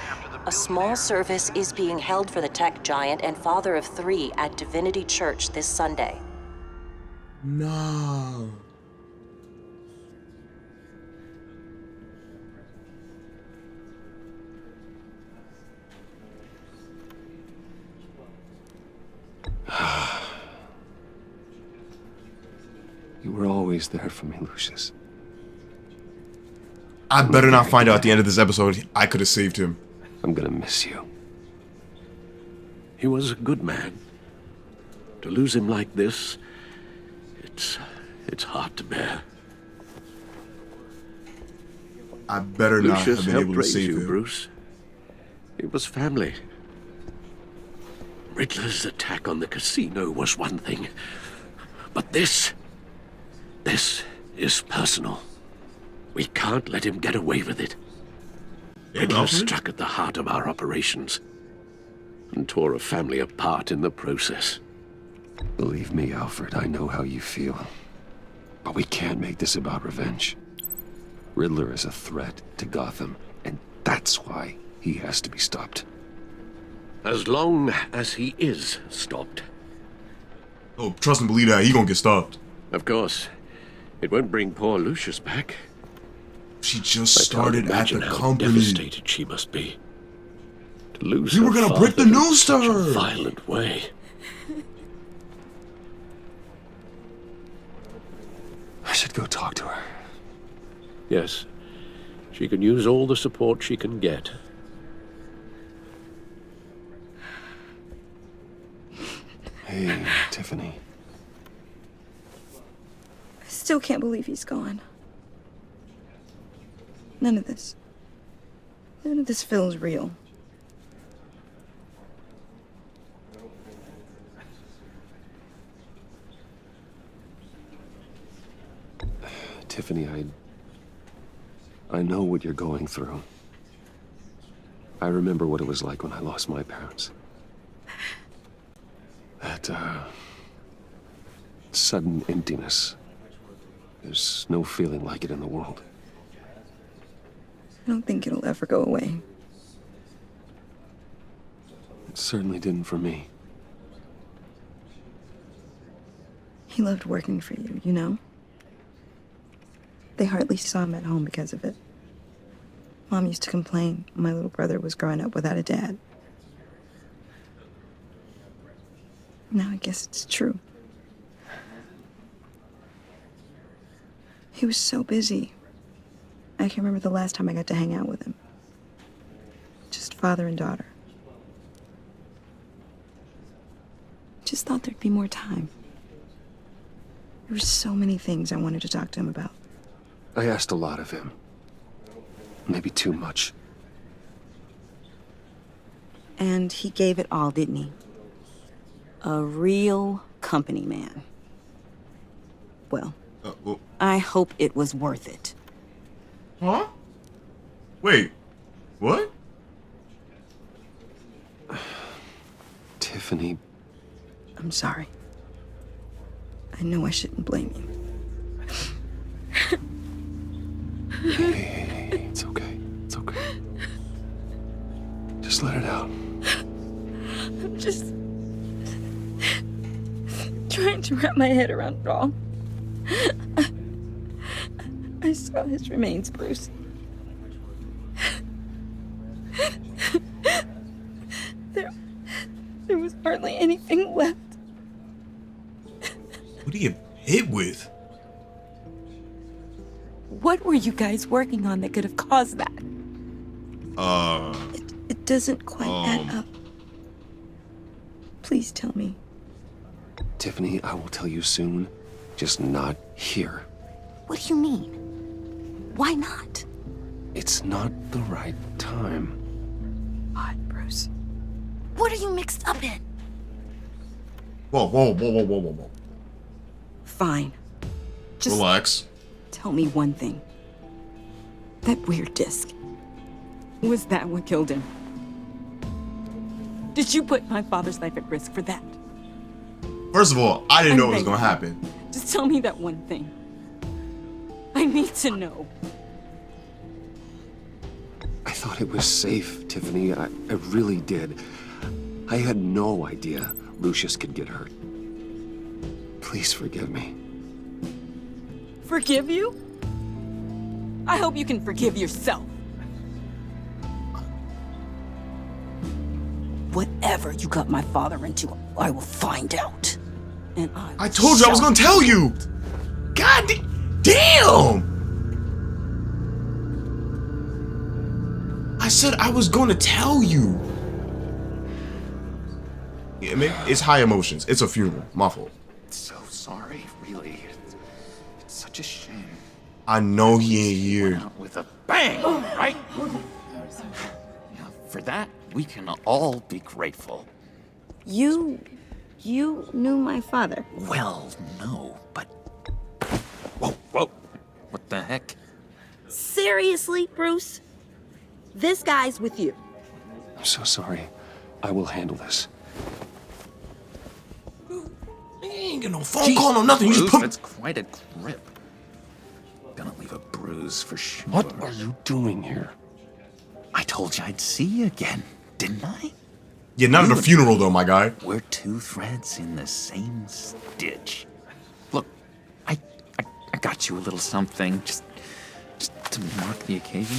A small service is being held for the tech giant and father of 3 at Divinity Church this Sunday. No. You were always there for me, Lucius. I better not find out at the end of this episode I could have saved him. I'm gonna miss you. He was a good man. To lose him like this, it's hard to bear. I better not Lucius have been helped able to raise save you, him. Bruce. It was family. Riddler's attack on the casino was one thing, but this is personal. We can't let him get away with it. Riddler struck at the heart of our operations and tore a family apart in the process. Believe me, Alfred, I know how you feel. But we can't make this about revenge. Riddler is a threat to Gotham, and that's why he has to be stopped. As long as he is stopped. Oh, trust and believe that. He gonna get stopped. Of course. It won't bring poor Lucius back. She just started at the how company. Devastated she must be. To lose You her were gonna father break the news in to such a her. violent way. I should go talk to her. Yes. She can use all the support she can get. Hey, Tiffany. I still can't believe he's gone. None of this feels real. Tiffany, I know what you're going through. I remember what it was like when I lost my parents. That, sudden emptiness. There's no feeling like it in the world. I don't think it'll ever go away. It certainly didn't for me. He loved working for you, you know? They hardly saw him at home because of it. Mom used to complain my little brother was growing up without a dad. Now I guess it's true. He was so busy. I can remember the last time I got to hang out with him. Just father and daughter. Just thought there'd be more time. There were so many things I wanted to talk to him about. I asked a lot of him. maybe too much. And he gave it all, didn't he? A real company man. Well, I hope it was worth it. Huh? Wait, what? Tiffany. I'm sorry. I know I shouldn't blame you. Hey, it's okay. It's okay. Just let it out. I'm just trying to wrap my head around it all. I saw his remains, Bruce. There was hardly anything left. What do you hit with? What were you guys working on that could have caused that? It doesn't quite add up. Please tell me. Tiffany, I will tell you soon. Just not here. What do you mean? Why not? It's not the right time. Odd, Bruce. What are you mixed up in? Whoa. Fine. Just relax. Tell me one thing. That weird disc. Was that what killed him? Did you put my father's life at risk for that? First of all, I didn't know it was gonna happen. Just tell me that one thing. I need to know. I thought it was safe, Tiffany. I really did. I had no idea Lucius could get hurt. Please forgive me. Forgive you? I hope you can forgive yourself. Whatever you got my father into, I will find out. And I told you I was gonna tell you! God damn! I said I was gonna tell you. Yeah, maybe it's high emotions. It's a funeral. My fault. So sorry, really. It's such a shame. I know he ain't here. Out with a bang, right? Now, for that, we can all be grateful. You knew my father. Well, no, but... Whoa. What the heck? Seriously, Bruce? This guy's with you. I'm so sorry. I will handle this. He ain't get no phone call, no nothing. Bruce, You just put... That's quite a grip. Gonna leave a bruise for sure. What are you doing here? I told you I'd see you again, didn't I? Yeah, not at a funeral though, my guy. We're two threads in the same stitch. Look, I got you a little something, just to mark the occasion.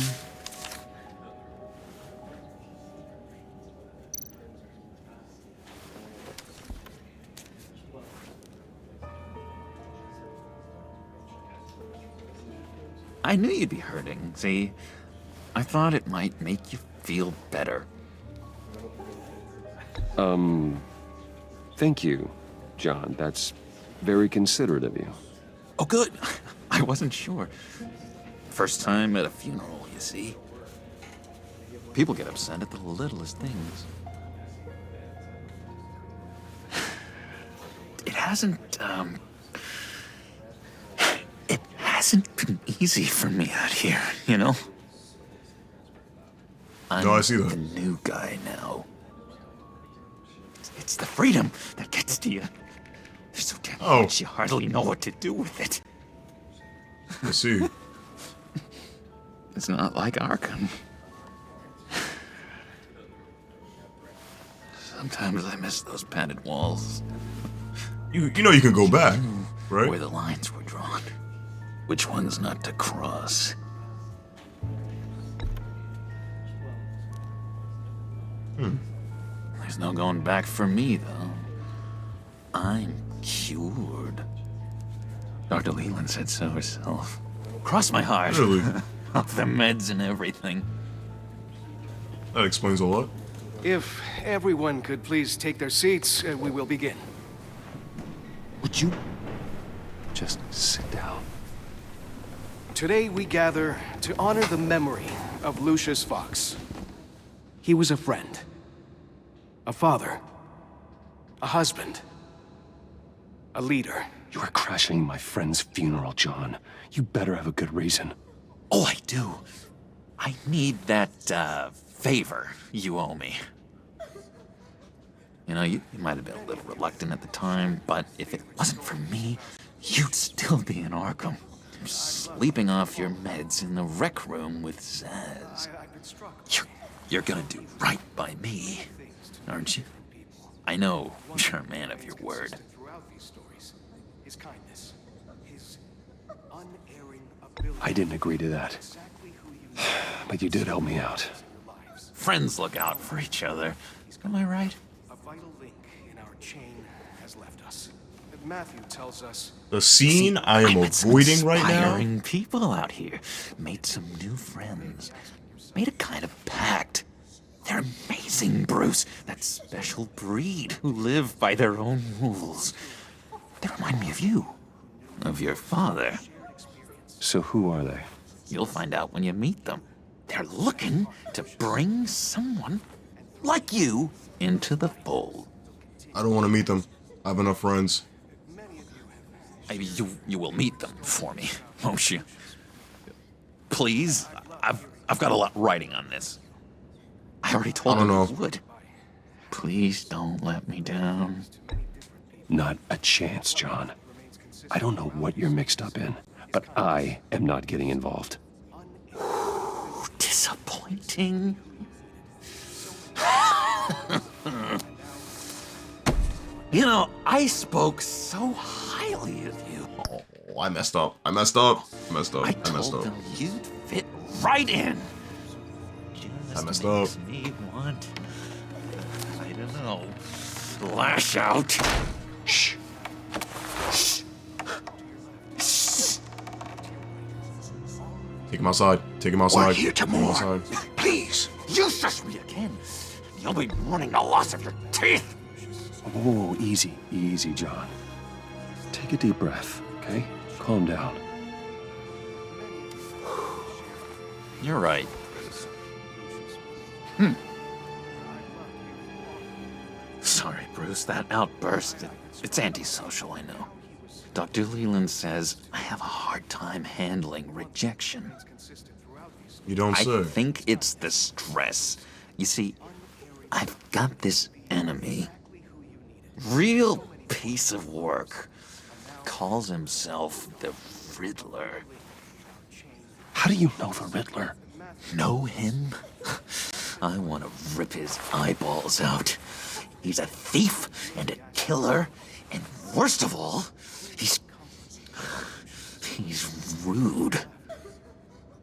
I knew you'd be hurting, see? I thought it might make you feel better. Thank you, John. That's very considerate of you. Oh, good. I wasn't sure. First time at a funeral, you see? People get upset at the littlest things. It hasn't been easy for me out here, you know? No, I see that. I'm the new guy now. It's the freedom that gets to you. There's so damn much you hardly know what to do with it. I see. It's not like Arkham. Sometimes I miss those padded walls. You know you can go back, right? Where the lines were drawn. Which ones not to cross. There's no going back for me, though. I'm cured. Dr. Leland said so herself. Cross my heart. Really? Off the meds and everything. That explains a lot. If everyone could please take their seats, we will begin. Would you just sit down? Today we gather to honor the memory of Lucius Fox. He was a friend, a father, a husband, a leader. You are crashing my friend's funeral, John. You better have a good reason. Oh, I do. I need that, favor you owe me. You know, you might have been a little reluctant at the time, but if it wasn't for me, you'd still be in Arkham. Sleeping off your meds in the rec room with Zaz. You're gonna do right by me, aren't you? I know you're a man of your word. I didn't agree to that. But you did help me out. Friends look out for each other. Am I right? A vital link in our chain has left us. Matthew tells us the scene I am avoiding right now. Inspiring people out here. Made some new friends. Made a kind of pact. They're amazing, Bruce. That special breed who live by their own rules. They remind me of you. Of your father. So who are they? You'll find out when you meet them. They're looking to bring someone like you into the fold. I don't want to meet them. I have enough friends. You will meet them for me, won't you? Please? I've got a lot writing on this. I already told them you would. Please don't let me down. Not a chance, John. I don't know what you're mixed up in, but I am not getting involved. Disappointing. You know, I spoke so highly of you. Oh, I messed up. I messed up. I messed up. I told them you'd fit right in. I messed up. Me want, I don't know, lash out. Shh. Shh. Shh. Take him outside. Take him outside. We're here tomorrow. Outside. Please, you shush me again. You'll be mourning the loss of your teeth. Whoa, easy, easy, John. Take a deep breath, okay? Calm down. You're right. Sorry, Bruce, that outburst, it's antisocial, I know. Dr. Leland says I have a hard time handling rejection. You don't say. I think it's the stress. You see, I've got this enemy. Real piece of work. Calls himself the Riddler. How do you know the Riddler? Know him? I want to rip his eyeballs out. He's a thief and a killer, and worst of all, he's rude.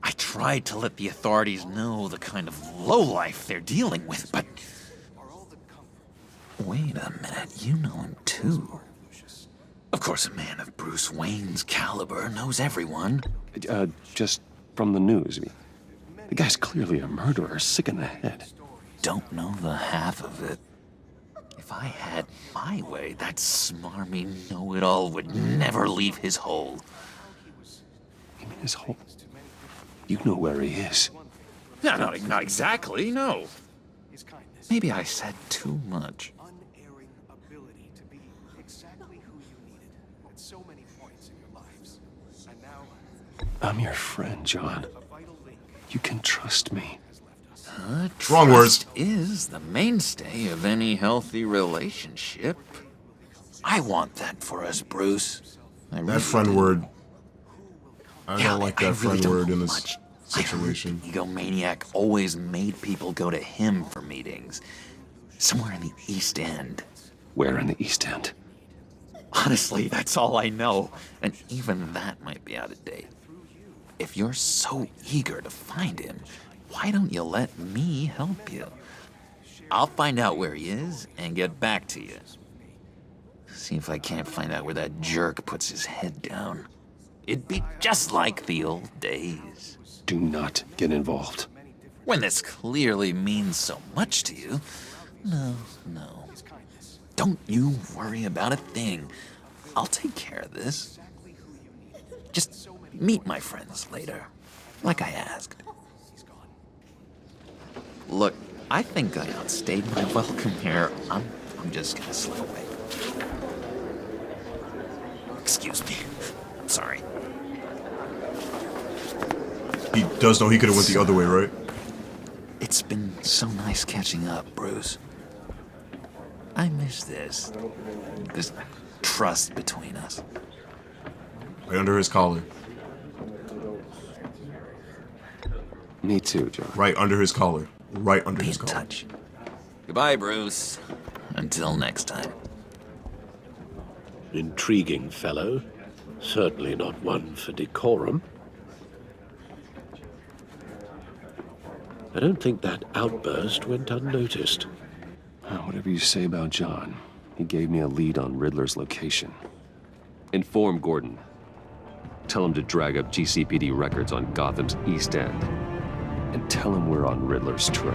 I tried to let the authorities know the kind of lowlife they're dealing with, but... Wait a minute, you know him too. Of course, a man of Bruce Wayne's caliber knows everyone. Just from the news. The guy's clearly a murderer, sick in the head. Don't know the half of it. If I had my way, that smarmy know-it-all would never leave his hole. You mean his hole? You know where he is. No, not exactly, no. Maybe I said too much. I'm your friend, John. You can trust me. Wrong words. Trust is the mainstay of any healthy relationship. I want that for us, Bruce. That friend word. I don't like that really friend word in know this much. situation. I heard the egomaniac always made people go to him for meetings. Somewhere in the East End. Where in the East End? Honestly, that's all I know. And even that might be out of date. If you're so eager to find him, why don't you let me help you? I'll find out where he is and get back to you. See if I can't find out where that jerk puts his head down. It'd be just like the old days. Do not get involved. When this clearly means so much to you. No. Don't you worry about a thing. I'll take care of this. Just Meet my friends later, like I asked. Look, I think I outstayed my welcome here. I'm just gonna slip away. Excuse me. I'm sorry. He does know he could have went the other way, right? It's been so nice catching up, Bruce. I miss this trust between us. Right under his collar. Me too, John. Right under his collar. Right under his collar. Touch. Goodbye, Bruce. Until next time. Intriguing fellow. Certainly not one for decorum. I don't think that outburst went unnoticed. Whatever you say about John, he gave me a lead on Riddler's location. Inform Gordon. Tell him to drag up GCPD records on Gotham's East End. And tell him we're on Riddler's trail.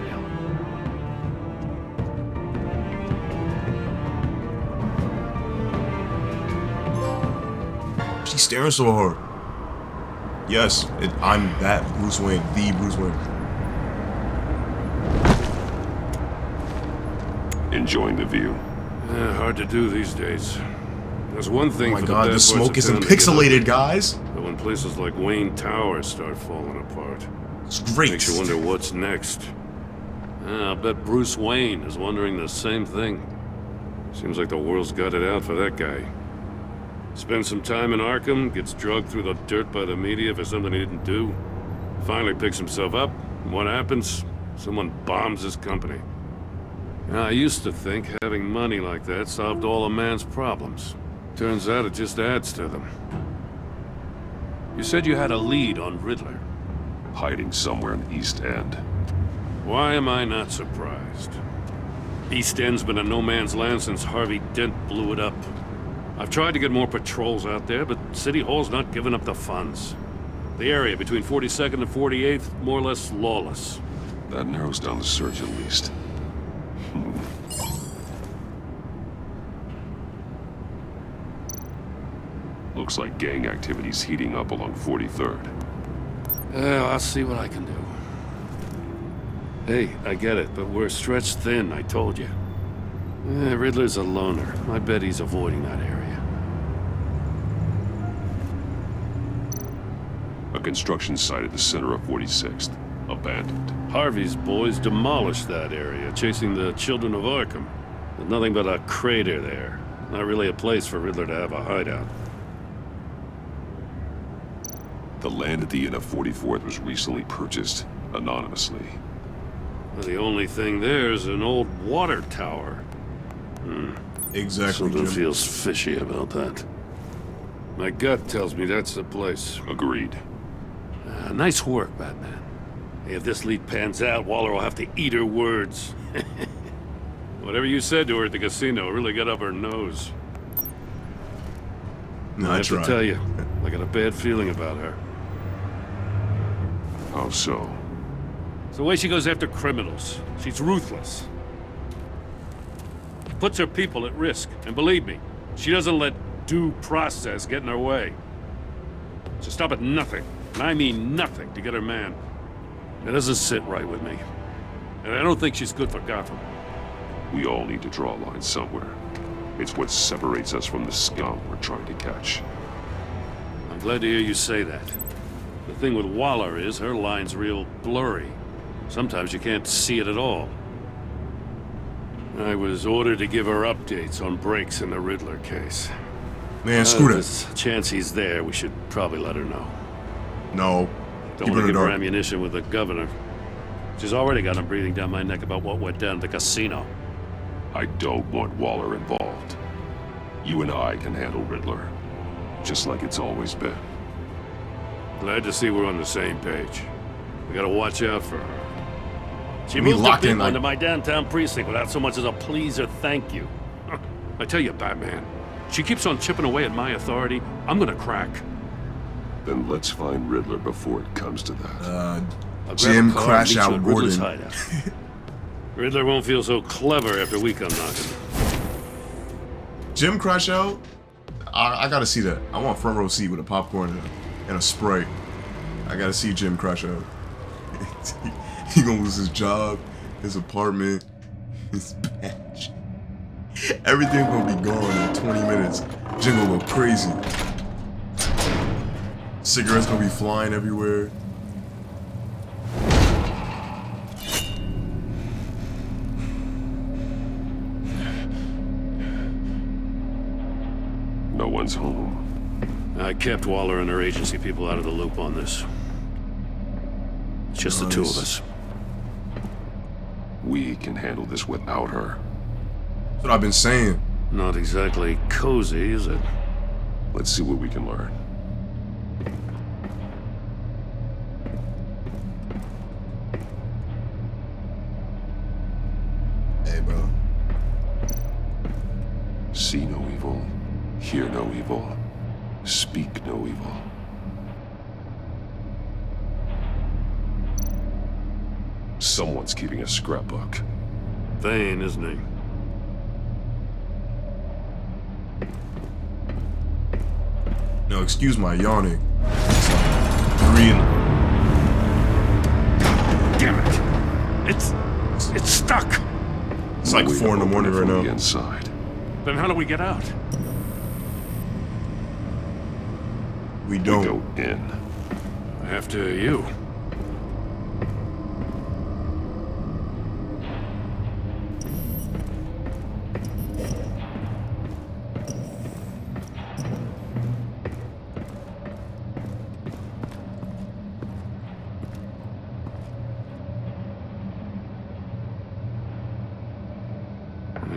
She's staring so hard. Yes, I'm that Bruce Wayne, the Bruce Wayne. Enjoying the view. Hard to do these days. There's one thing. Oh my for God, the the smoke isn't pixelated, guys. But when places like Wayne Tower start falling apart, it's great. Makes you wonder what's next. I bet Bruce Wayne is wondering the same thing. Seems like the world's got it out for that guy. Spends some time in Arkham, gets drugged through the dirt by the media for something he didn't do. Finally picks himself up, and what happens? Someone bombs his company. I used to think having money like that solved all a man's problems. Turns out it just adds to them. You said you had a lead on Riddler. Hiding somewhere in the East End. Why am I not surprised? East End's been a no-man's land since Harvey Dent blew it up. I've tried to get more patrols out there, but City Hall's not giving up the funds. The area between 42nd and 48th, more or less lawless. That narrows down the search at least. Looks like gang activity's heating up along 43rd. I'll see what I can do. Hey, I get it, but we're stretched thin, I told you. Riddler's a loner. I bet he's avoiding that area. A construction site at the center of 46th. Abandoned. Harvey's boys demolished that area, chasing the children of Arkham. There's nothing but a crater there. Not really a place for Riddler to have a hideout. The land at the end of 44th was recently purchased, anonymously. Well, the only thing there is an old water tower. Exactly. Something feels fishy about that. My gut tells me that's the place. Agreed. Nice work, Batman. If this lead pans out, Waller will have to eat her words. Whatever you said to her at the casino really got up her nose. No, I have to tell you, I got a bad feeling about her. How so? It's the way she goes after criminals. She's ruthless. Puts her people at risk. And believe me, she doesn't let due process get in her way. She'll stop at nothing, and I mean nothing, to get her man. It doesn't sit right with me. And I don't think she's good for Gotham. We all need to draw a line somewhere. It's what separates us from the scum we're trying to catch. I'm glad to hear you say that. The thing with Waller is her line's real blurry. Sometimes you can't see it at all. I was ordered to give her updates on breaks in the Riddler case. Man, screw that. There's a chance he's there. We should probably let her know. No. Don't want to give her ammunition with the governor. She's already got him breathing down my neck about what went down at the casino. I don't want Waller involved. You and I can handle Riddler, just like it's always been. Glad to see we're on the same page. We gotta watch out for her. She We moved the locked in people like- into my downtown precinct without so much as a please or thank you. I tell you, Batman, she keeps on chipping away at my authority. I'm gonna crack. Then let's find Riddler before it comes to that. I'll grab Jim a car and Crash meet you Out at Riddler's Gordon. hideout. Riddler won't feel so clever after we come knocking. Jim Crash Out? I gotta see that. I want front row seat with a popcorn and a Sprite. I gotta see Jim crash out. He gonna lose his job, his apartment, his badge. Everything gonna be gone in 20 minutes. Jim gonna go crazy. Cigarettes gonna be flying everywhere. No one's home. I kept Waller and her agency people out of the loop on this. It's just the two of us. We can handle this without her. That's what I've been saying. Not exactly cozy, is it? Let's see what we can learn. Hey, bro. See no evil, hear no evil, speak no evil. Someone's keeping a scrapbook. Thane, isn't he? No, excuse my yawning. It's like 3 in... Damn it! It's stuck! It's like 4 in the morning right now. Inside. Then how do we get out? We don't. We go in. After you.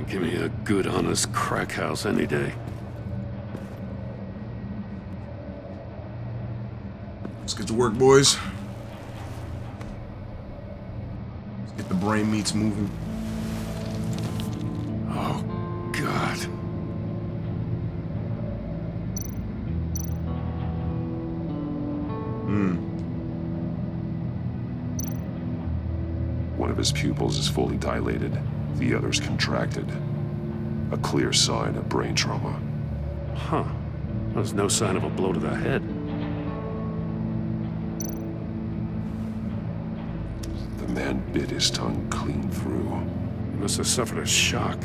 Give me a good, honest crack house any day. Let's get to work, boys. Let's get the brain meats moving. Oh, God. One of his pupils is fully dilated. The other's contracted. A clear sign of brain trauma. Huh. There's no sign of a blow to the head. The man bit his tongue clean through. He must have suffered a shock,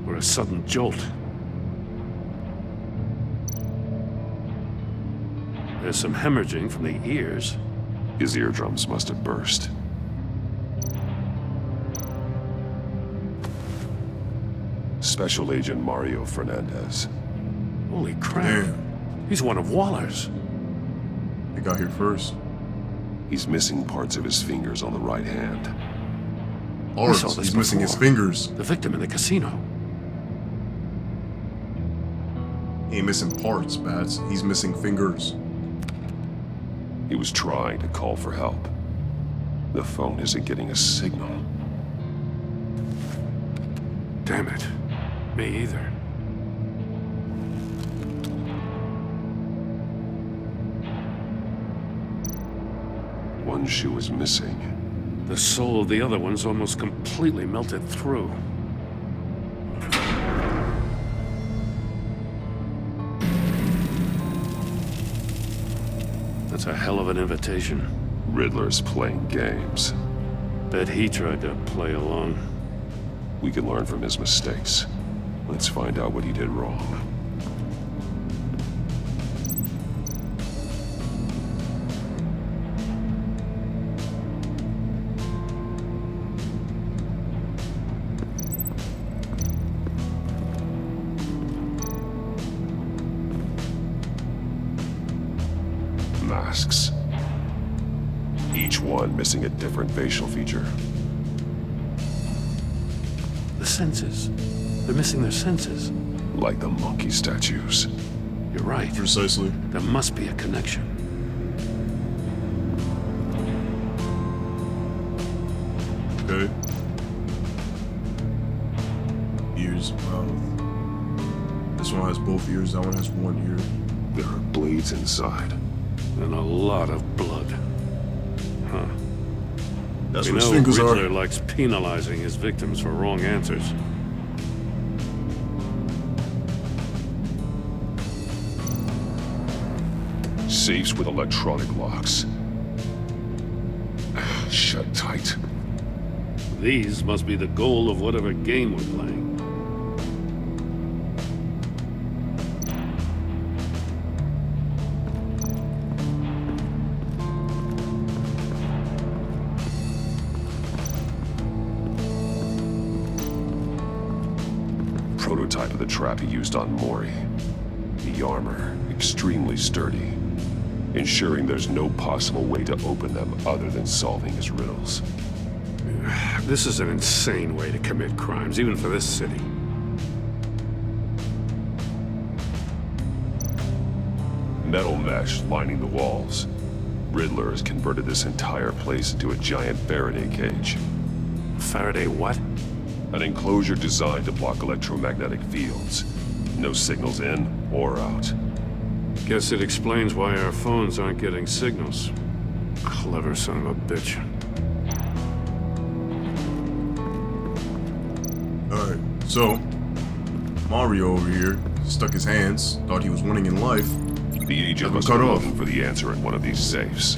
or a sudden jolt. There's some hemorrhaging from the ears. His eardrums must have burst. Special Agent Mario Fernandez. Holy crap. Damn. He's one of Waller's. They got here first. He's missing parts of his fingers on the right hand. He's missing his fingers. The victim in the casino. He ain't missing parts, Bats. He's missing fingers. He was trying to call for help. The phone isn't getting a signal. Damn it. Me either. One shoe is missing. The sole of the other one's almost completely melted through. That's a hell of an invitation. Riddler's playing games. Bet he tried to play along. We can learn from his mistakes. Let's find out what he did wrong. Masks. Each one missing a different facial feature. The senses. They're missing their senses. Like the monkey statues. You're right. Precisely. There must be a connection. Okay. Ears, mouth. This one has both ears, that one has one ear. There are blades inside. And a lot of blood. Huh. That's we what his know fingers Riddler are. likes penalizing his victims for wrong answers. Safes with electronic locks. Shut tight. These must be the goal of whatever game we're playing. Prototype of the trap he used on Mori. The armor, extremely sturdy, ensuring there's no possible way to open them other than solving his riddles. This is an insane way to commit crimes, even for this city. Metal mesh lining the walls. Riddler has converted this entire place into a giant Faraday cage. Faraday what? An enclosure designed to block electromagnetic fields. No signals in or out. Guess it explains why our phones aren't getting signals. Clever son of a bitch. Alright, so Mario over here stuck his hands, thought he was winning in life. The agent must be looking for the answer in one of these safes.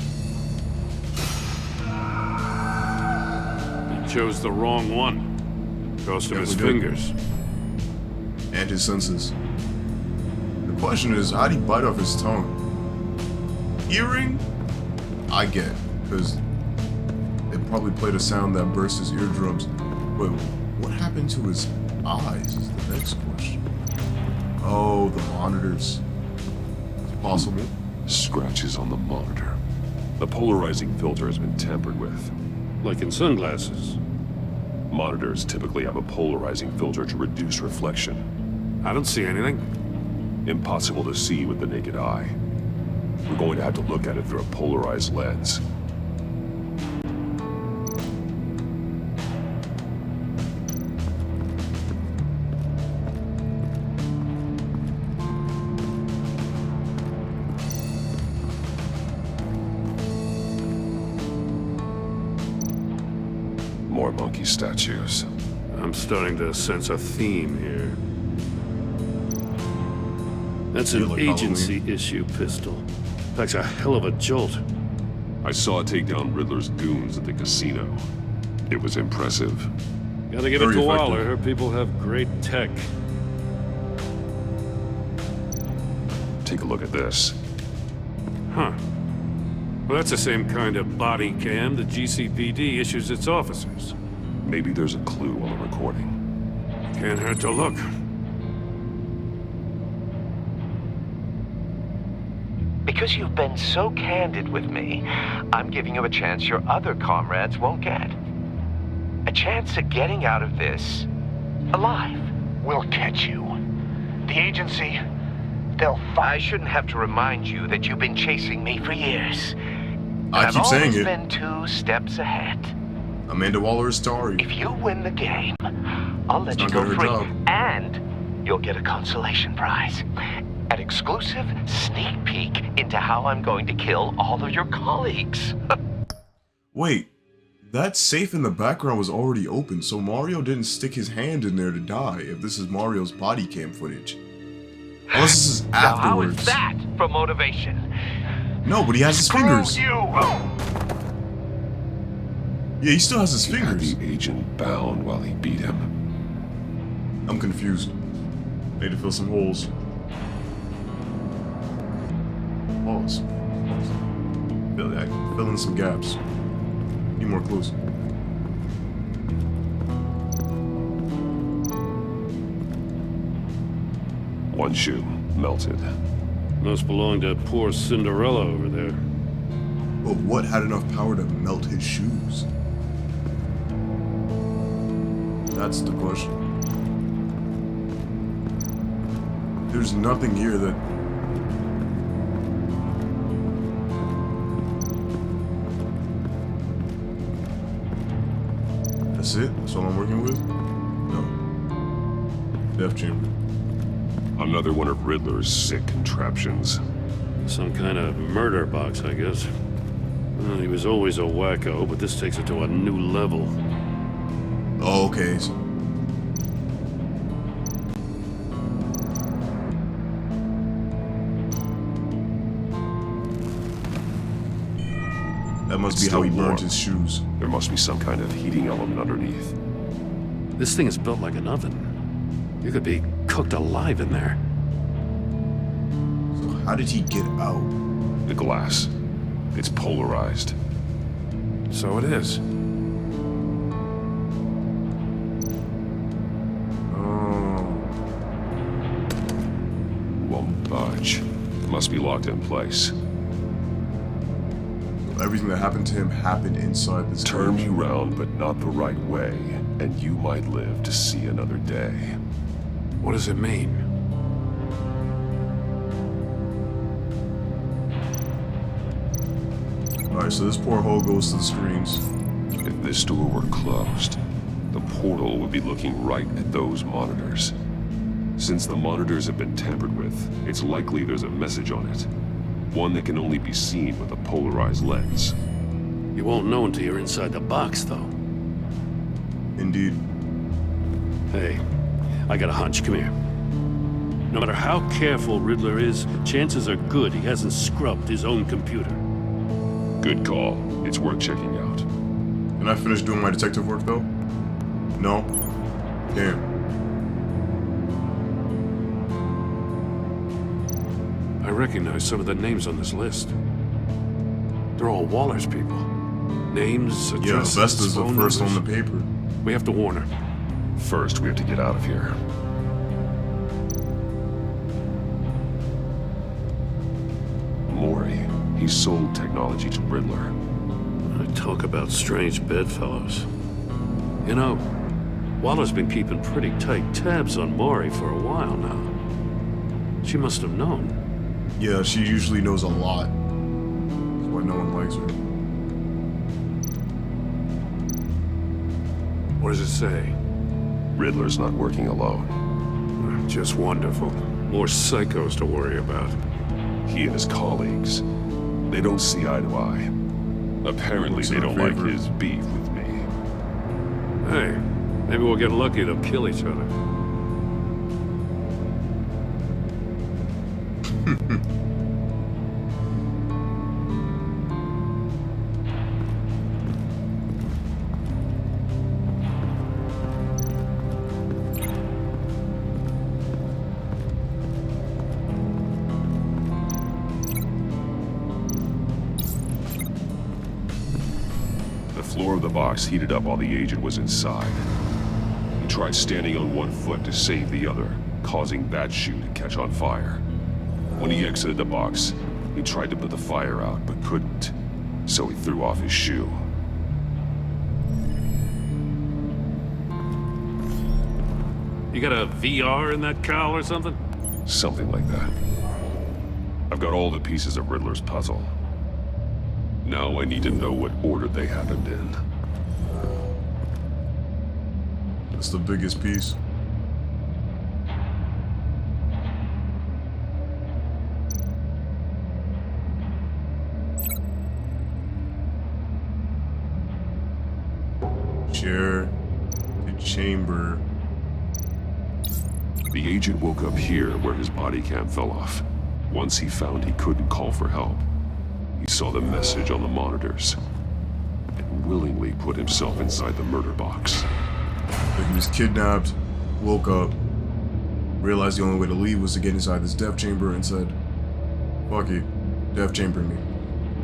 He chose the wrong one. Cost him his fingers. And his senses. The question is, how'd he bite off his tongue? Hearing? I get, because it probably played a sound that burst his eardrums. But what happened to his eyes is the next question. Oh, the monitors. It's possible. Scratches on the monitor. The polarizing filter has been tampered with. Like in sunglasses. Monitors typically have a polarizing filter to reduce reflection. I don't see anything. Impossible to see with the naked eye. We're going to have to look at it through a polarized lens. More monkey statues. I'm starting to sense a theme here. That's an agency issue pistol. Packs a hell of a jolt. I saw it take down Riddler's goons at the casino. It was impressive. Gotta give it to Waller. Her people have great tech. Take a look at this. Huh. Well, that's the same kind of body cam the GCPD issues its officers. Maybe there's a clue on the recording. Can't hurt to look. Because you've been so candid with me, I'm giving you a chance your other comrades won't get. A chance at getting out of this alive. We'll catch you. The agency, they'll I shouldn't have to remind you that you've been chasing me for years. I keep saying it. I've always been 2 steps ahead. Amanda Waller is starry. If you win the game, I'll let you go free. And you'll get a consolation prize. An exclusive sneak peek into how I'm going to kill all of your colleagues. Wait, that safe in the background was already open, so Mario didn't stick his hand in there to die if this is Mario's body cam footage. Unless this is afterwards. Now how is that for motivation? No, but he has his fingers. You. Yeah, he still has his fingers. Had the agent bound while he beat him. I'm confused. Need to fill some holes. Pause. Fill in some gaps. Be more clues. One shoe, melted. Must belong to poor Cinderella over there. But what had enough power to melt his shoes? That's the question. There's nothing here that... That's it? That's all I'm working with? No. Death chamber. Another one of Riddler's sick contraptions. Some kind of murder box, I guess. Well, he was always a wacko, but this takes it to a new level. Oh, okay. So must It's be how he still burned warm. his shoes. There must be some kind of heating element underneath. This thing is built like an oven. You could be cooked alive in there. So how did he get out? The glass. It's polarized. So it is. Won't budge. Must be locked in place. Everything that happened to him happened inside this Turn cage. you round, but not the right way, and you might live to see another day. What does it mean? Alright, so this porthole goes to the screens. If this door were closed, the portal would be looking right at those monitors. Since the monitors have been tampered with, it's likely there's a message on it. One that can only be seen with a polarized lens. You won't know until you're inside the box, though. Indeed. Hey, I got a hunch. Come here. No matter how careful Riddler is, chances are good he hasn't scrubbed his own computer. Good call. It's worth checking out. Can I finish doing my detective work, though? No? Damn. I recognize some of the names on this list. They're all Waller's people. Names, Yeah, addresses, Vesta's the phone first numbers. on the paper. We have to warn her. First, we have to get out of here. Maury. He sold technology to Riddler. I talk about strange bedfellows. You know, Waller's been keeping pretty tight tabs on Maury for a while now. She must have known. Yeah, she usually knows a lot. That's why no one likes her. What does it say? Riddler's not working alone. Just wonderful. More psychos to worry about. He and his colleagues, they don't see eye to eye. Apparently, they don't like his beef with me. Hey, maybe we'll get lucky to kill each other. The floor of the box heated up while the agent was inside. He tried standing on one foot to save the other, causing that shoe to catch on fire. When he exited the box, he tried to put the fire out, but couldn't, so he threw off his shoe. You got a VR in that cowl or something? Something like that. I've got all the pieces of Riddler's puzzle. Now I need to know what order they happened in. That's the biggest piece. Share the chamber. The agent woke up here where his body cam fell off. Once he found he couldn't call for help, he saw the message on the monitors and willingly put himself inside the murder box. Like he was kidnapped, woke up, realized the only way to leave was to get inside this death chamber and said, fuck it, death chamber me.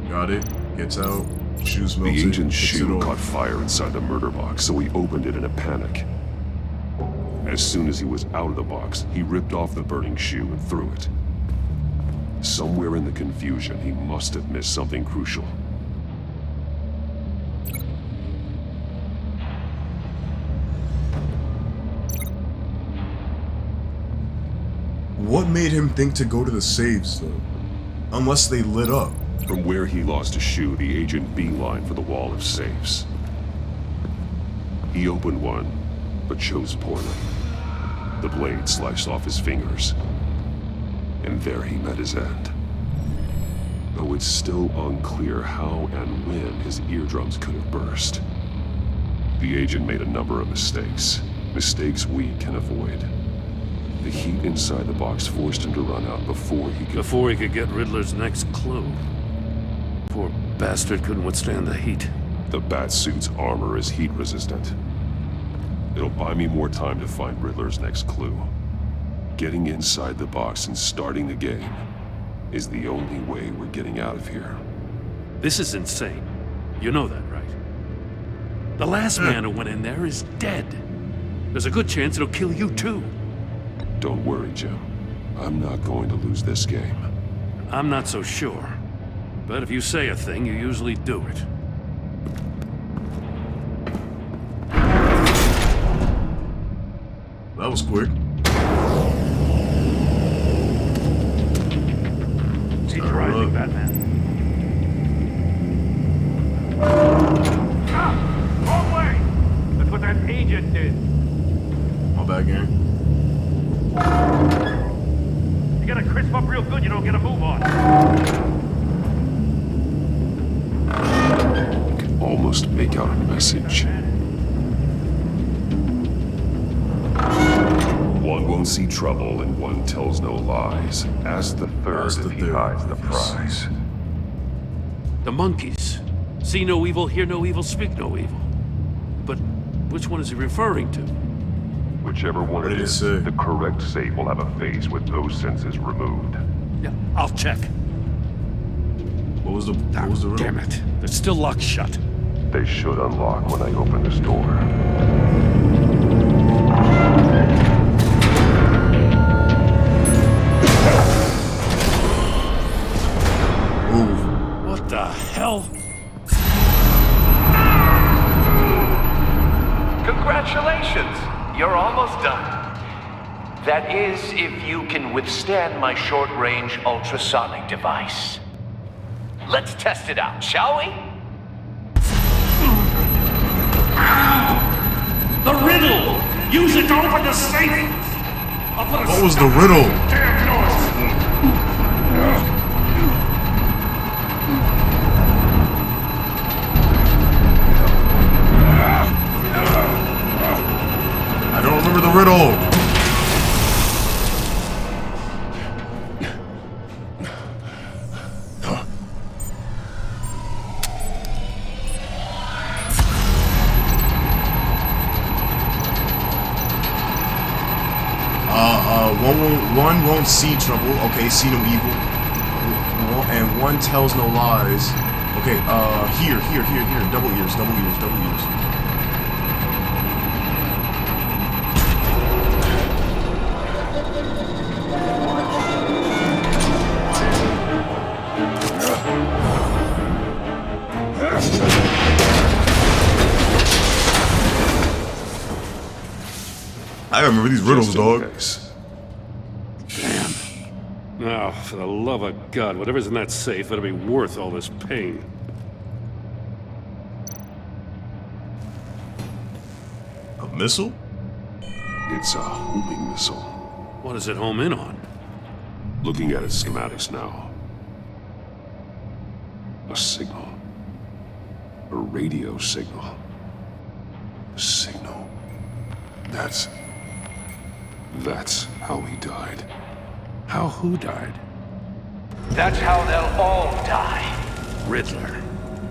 Got it, gets out, shoes melted, The agent's picks it shoe off. caught fire inside the murder box, so he opened it in a panic. As soon as he was out of the box, he ripped off the burning shoe and threw it. Somewhere in the confusion, he must have missed something crucial. What made him think to go to the safes, though? Unless they lit up. From where he lost a shoe, the agent beelined for the wall of safes. He opened one, but chose poorly. The blade sliced off his fingers. And there he met his end. Though it's still unclear how and when his eardrums could have burst. The agent made a number of mistakes. Mistakes we can avoid. The heat inside the box forced him to run out before he could... Before he could get Riddler's next clue. Poor bastard couldn't withstand the heat. The Batsuit's armor is heat resistant. It'll buy me more time to find Riddler's next clue. Getting inside the box and starting the game is the only way we're getting out of here. This is insane. You know that, right? The last man who went in there is dead. There's a good chance it'll kill you too. Don't worry, Jim. I'm not going to lose this game. I'm not so sure. But if you say a thing, you usually do it. That was quick. Keep rising, Batman. Wrong way! That's what that agent did. My bad, gang. You gotta crisp up real good, you don't get a move on. I can almost make out a message. One won't see trouble and one tells no lies. Ask the third if he hides the prize. The monkeys. See no evil, hear no evil, speak no evil. But which one is he referring to? Whichever one it is, the correct save will have a face with those senses removed. Yeah, I'll check. What was the riddle? Damn it. They're still locked shut. They should unlock when I open this door. What the hell? Congratulations! You're almost done. That is, if you can withstand my short-range ultrasonic device. Let's test it out, shall we? The riddle! Use it to open the safe! What was the riddle? Damn noise! I don't remember the riddle. One won't see trouble. Okay, see no evil. And one tells no lies. Okay, here. Double ears. I remember these riddles, dog. Damn. Now, for the love of God, whatever's in that safe better be worth all this pain. A missile? It's a homing missile. What does it home in on? Looking at its schematics now. A signal. A radio signal. A signal. That's how he died. How who died? That's how they'll all die. Riddler.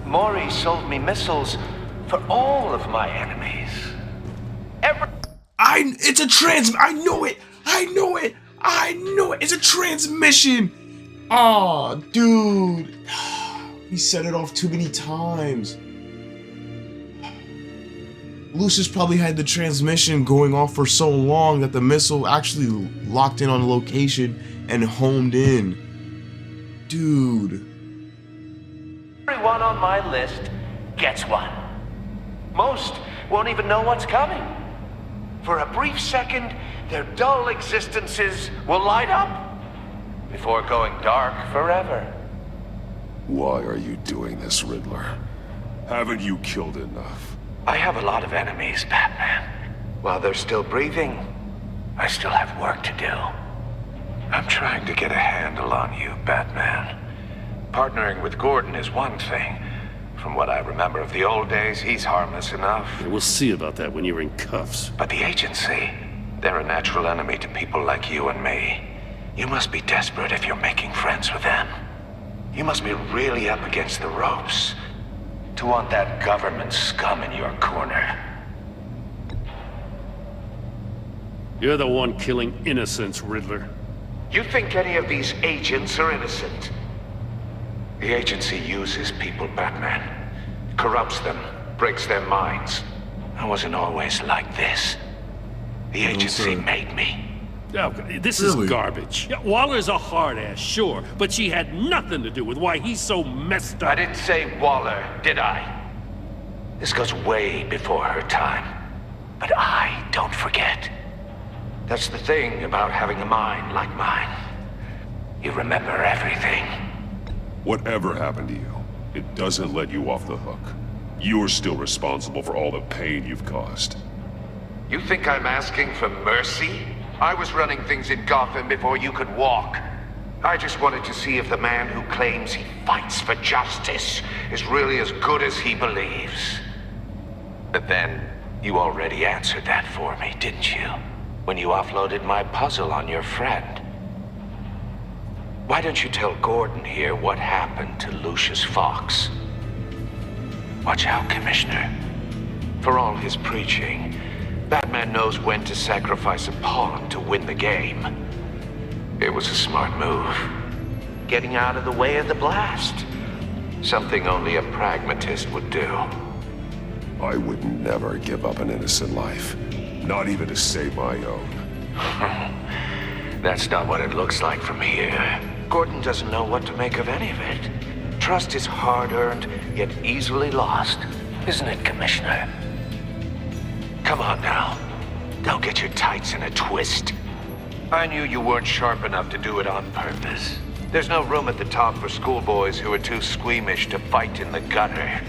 Maury sold me missiles for all of my enemies. It's a I know it. It's a transmission. Aw, dude. He set it off too many times. Lucius probably had the transmission going off for so long that the missile actually locked in on a location and homed in. Dude. Everyone on my list gets one. Most won't even know what's coming. For a brief second, their dull existences will light up before going dark forever. Why are you doing this, Riddler? Haven't you killed enough? I have a lot of enemies, Batman. While they're still breathing, I still have work to do. I'm trying to get a handle on you, Batman. Partnering with Gordon is one thing. From what I remember of the old days, he's harmless enough. Yeah, we'll see about that when you're in cuffs. But the agency, they're a natural enemy to people like you and me. You must be desperate if you're making friends with them. You must be really up against the ropes to want that government scum in your corner. You're the one killing innocents, Riddler. You think any of these agents are innocent? The agency uses people, Batman. Corrupts them, breaks their minds. I wasn't always like this. The agency made me. Oh, this is garbage. Yeah, Waller's a hard-ass, sure, but she had nothing to do with why he's so messed up. I didn't say Waller, did I? This goes way before her time. But I don't forget. That's the thing about having a mind like mine. You remember everything. Whatever happened to you, it doesn't let you off the hook. You're still responsible for all the pain you've caused. You think I'm asking for mercy? I was running things in Gotham before you could walk. I just wanted to see if the man who claims he fights for justice is really as good as he believes. But then, you already answered that for me, didn't you? When you offloaded my puzzle on your friend. Why don't you tell Gordon here what happened to Lucius Fox? Watch out, Commissioner. For all his preaching, Batman knows when to sacrifice a pawn to win the game. It was a smart move. Getting out of the way of the blast. Something only a pragmatist would do. I would never give up an innocent life. Not even to save my own. That's not what it looks like from here. Gordon doesn't know what to make of any of it. Trust is hard-earned, yet easily lost. Isn't it, Commissioner? Come on now. Don't get your tights in a twist. I knew you weren't sharp enough to do it on purpose. There's no room at the top for schoolboys who are too squeamish to fight in the gutter.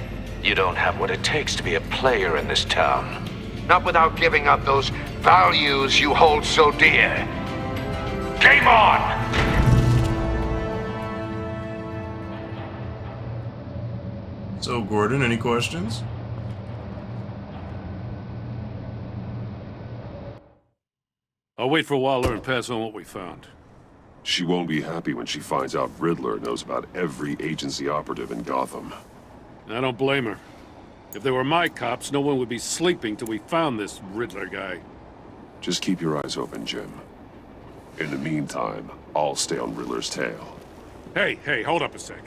You don't have what it takes to be a player in this town. Not without giving up those values you hold so dear. Game on! So, Gordon, any questions? I'll wait for Waller and pass on what we found. She won't be happy when she finds out Riddler knows about every agency operative in Gotham. I don't blame her. If they were my cops, no one would be sleeping till we found this Riddler guy. Just keep your eyes open, Jim. In the meantime, I'll stay on Riddler's tail. Hey, hold up a sec.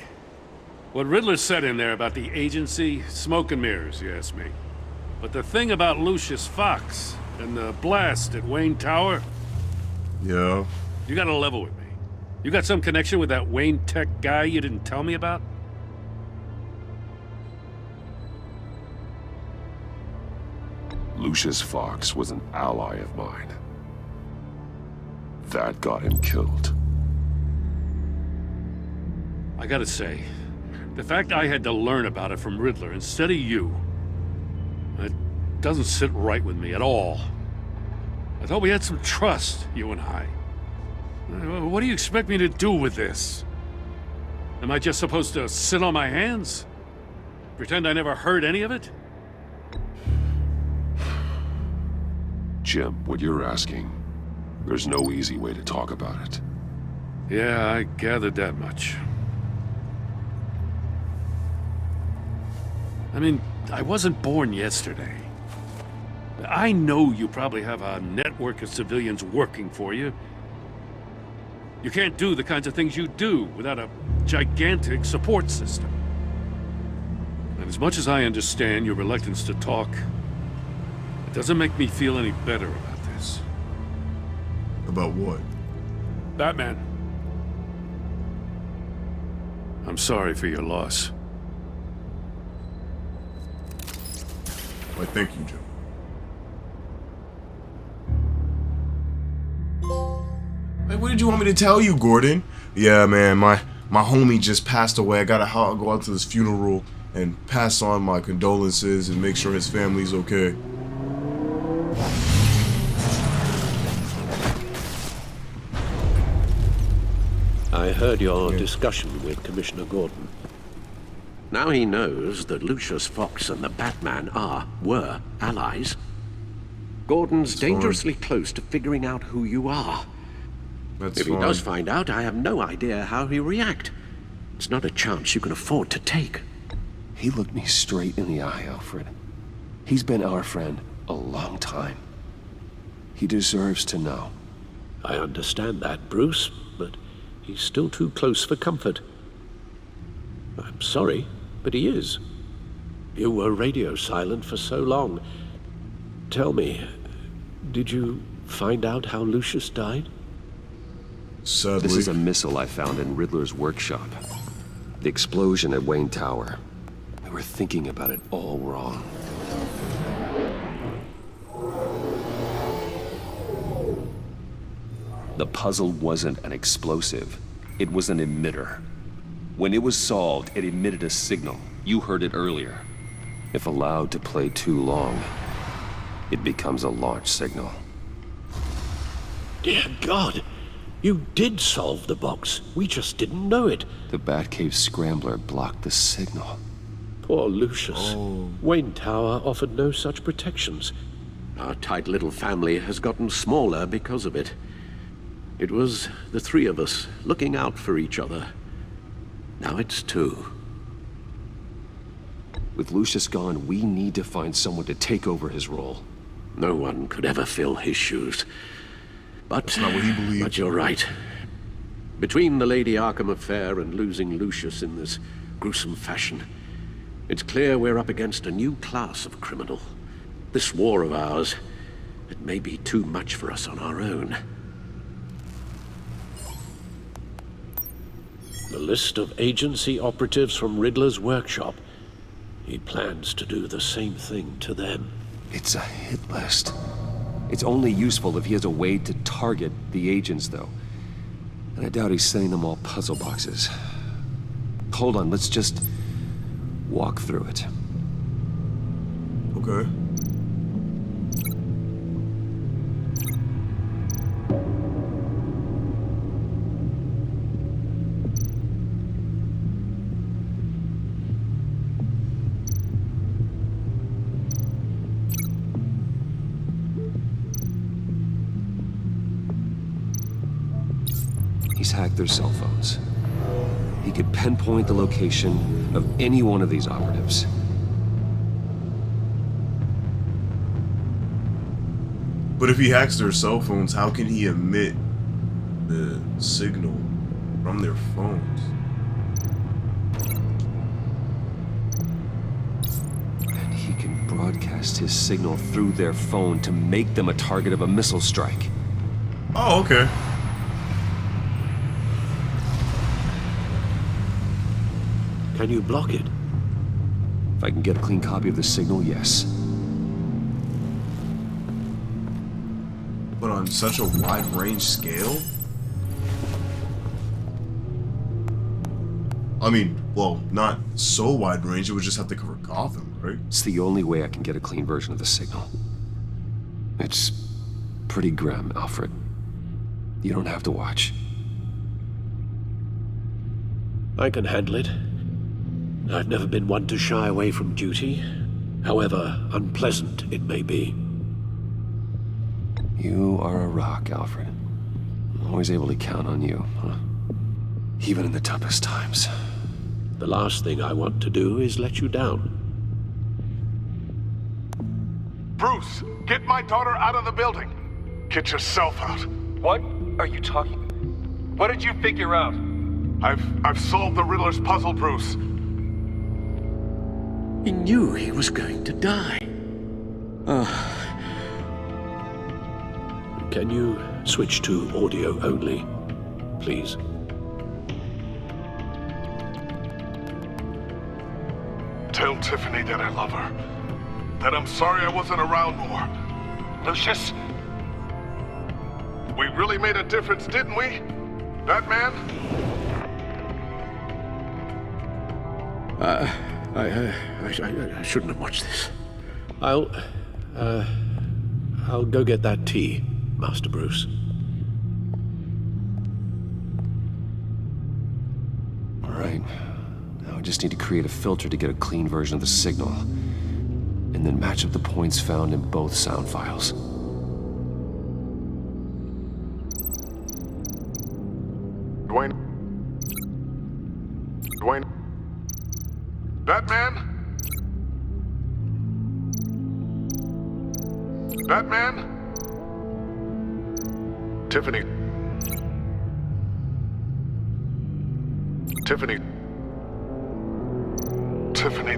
What Riddler said in there about the agency, smoke and mirrors, you ask me. But the thing about Lucius Fox and the blast at Wayne Tower... Yeah? You gotta level with me. You got some connection with that Wayne Tech guy you didn't tell me about? Lucius Fox was an ally of mine. That got him killed. I gotta say, the fact I had to learn about it from Riddler instead of you, it doesn't sit right with me at all. I thought we had some trust, you and I. What do you expect me to do with this? Am I just supposed to sit on my hands? Pretend I never heard any of it? Jim, what you're asking, there's no easy way to talk about it. Yeah, I gathered that much. I mean, I wasn't born yesterday. I know you probably have a network of civilians working for you. You can't do the kinds of things you do without a gigantic support system. And as much as I understand your reluctance to talk, it doesn't make me feel any better about this. About what? Batman. I'm sorry for your loss. Why, thank you, Joe. Hey, what did you want me to tell you, Gordon? Yeah, man, my homie just passed away. I gotta go out to his funeral and pass on my condolences and make sure his family's okay. I heard your discussion with Commissioner Gordon. Now he knows that Lucius Fox and the Batman were allies. Gordon's dangerously close to figuring out who you are. If he does find out, I have no idea how he'll react. It's not a chance you can afford to take. He looked me straight in the eye, Alfred. He's been our friend a long time. He deserves to know. I understand that, Bruce, but he's still too close for comfort. I'm sorry, but he is. You were radio silent for so long. Tell me, did you find out how Lucius died? Sadly. This is a missile I found in Riddler's workshop. The explosion at Wayne Tower. We were thinking about it all wrong. The puzzle wasn't an explosive. It was an emitter. When it was solved, it emitted a signal. You heard it earlier. If allowed to play too long, it becomes a launch signal. Dear God! You did solve the box. We just didn't know it. The Batcave scrambler blocked the signal. Poor Lucius. Wayne Tower offered no such protections. Our tight little family has gotten smaller because of it. It was the three of us looking out for each other. Now it's two. With Lucius gone, we need to find someone to take over his role. No one could ever fill his shoes. But that's not what he believed. But you're right. Between the Lady Arkham affair and losing Lucius in this gruesome fashion, it's clear we're up against a new class of criminal. This war of ours, it may be too much for us on our own. The list of agency operatives from Riddler's workshop. He plans to do the same thing to them. It's a hit list. It's only useful if he has a way to target the agents, though. And I doubt he's sending them all puzzle boxes. Hold on, let's just walk through it. Okay. He's hacked their cell phones. He could pinpoint the location of any one of these operatives. But if he hacks their cell phones, how can he emit the signal from their phones? And he can broadcast his signal through their phone to make them a target of a missile strike. Oh, okay. Can you block it? If I can get a clean copy of the signal, yes. But on such a wide range scale? I mean, well, not so wide range, it would just have to cover Gotham, right? It's the only way I can get a clean version of the signal. It's pretty grim, Alfred. You don't have to watch. I can handle it. I've never been one to shy away from duty, however unpleasant it may be. You are a rock, Alfred. I'm always able to count on you, huh? Even in the toughest times. The last thing I want to do is let you down. Bruce, get my daughter out of the building. Get yourself out. What are you talking? What did you figure out? I've solved the Riddler's puzzle, Bruce. He knew he was going to die. Can you switch to audio only, please? Tell Tiffany that I love her. That I'm sorry I wasn't around more. Lucius? We really made a difference, didn't we? Batman? I shouldn't have watched this. I'll go get that tea, Master Bruce. All right. Now I just need to create a filter to get a clean version of the signal, and then match up the points found in both sound files. Dwayne? Batman? Batman? Tiffany. Tiffany. Tiffany.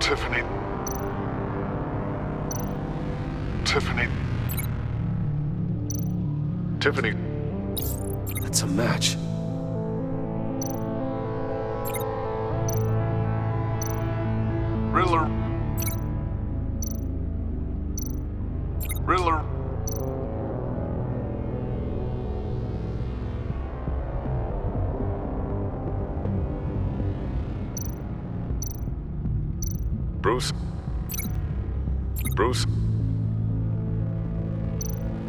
Tiffany. Tiffany. Tiffany. That's a match. Riddler. Riddler. Bruce. Bruce.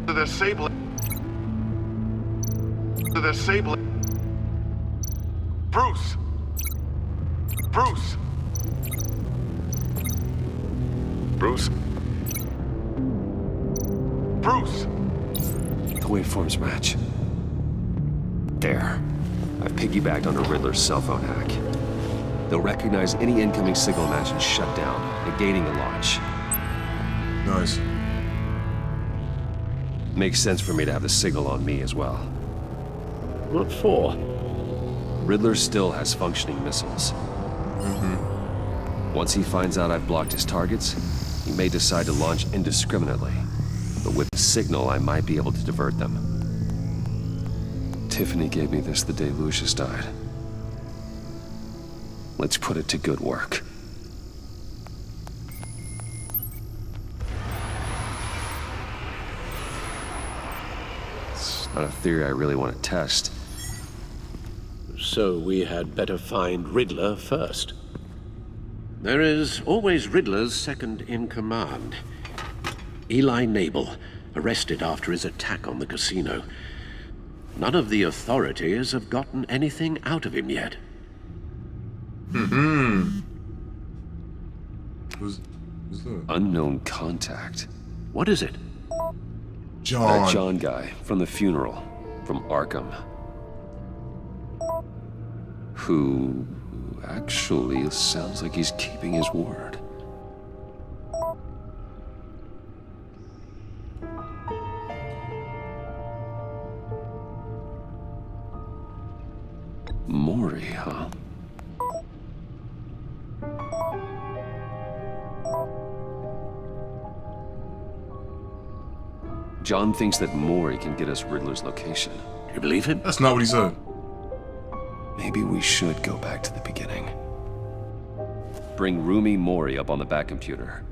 The disabling. The disabling. Bruce. Bruce. Bruce. Bruce. The waveforms match. There. I've piggybacked on a Riddler's cell phone hack. They'll recognize any incoming signal match and shut down, negating the launch. Nice. Makes sense for me to have the signal on me as well. What for? Riddler still has functioning missiles. Once he finds out I've blocked his targets, he may decide to launch indiscriminately. But with the signal, I might be able to divert them. Tiffany gave me this the day Lucius died. Let's put it to good work. It's not a theory I really want to test. So we had better find Riddler first. There is always Riddler's second in command. Eli Nabel, arrested after his attack on the casino. None of the authorities have gotten anything out of him yet. Who's that? Unknown contact. What is it? John. That John guy from the funeral, from Arkham. Who actually sounds like he's keeping his word. Maury, huh? John thinks that Maury can get us Riddler's location. Do you believe him? That's not what he said. Maybe we should go back to the beginning. Bring Rumi Mori up on the back computer.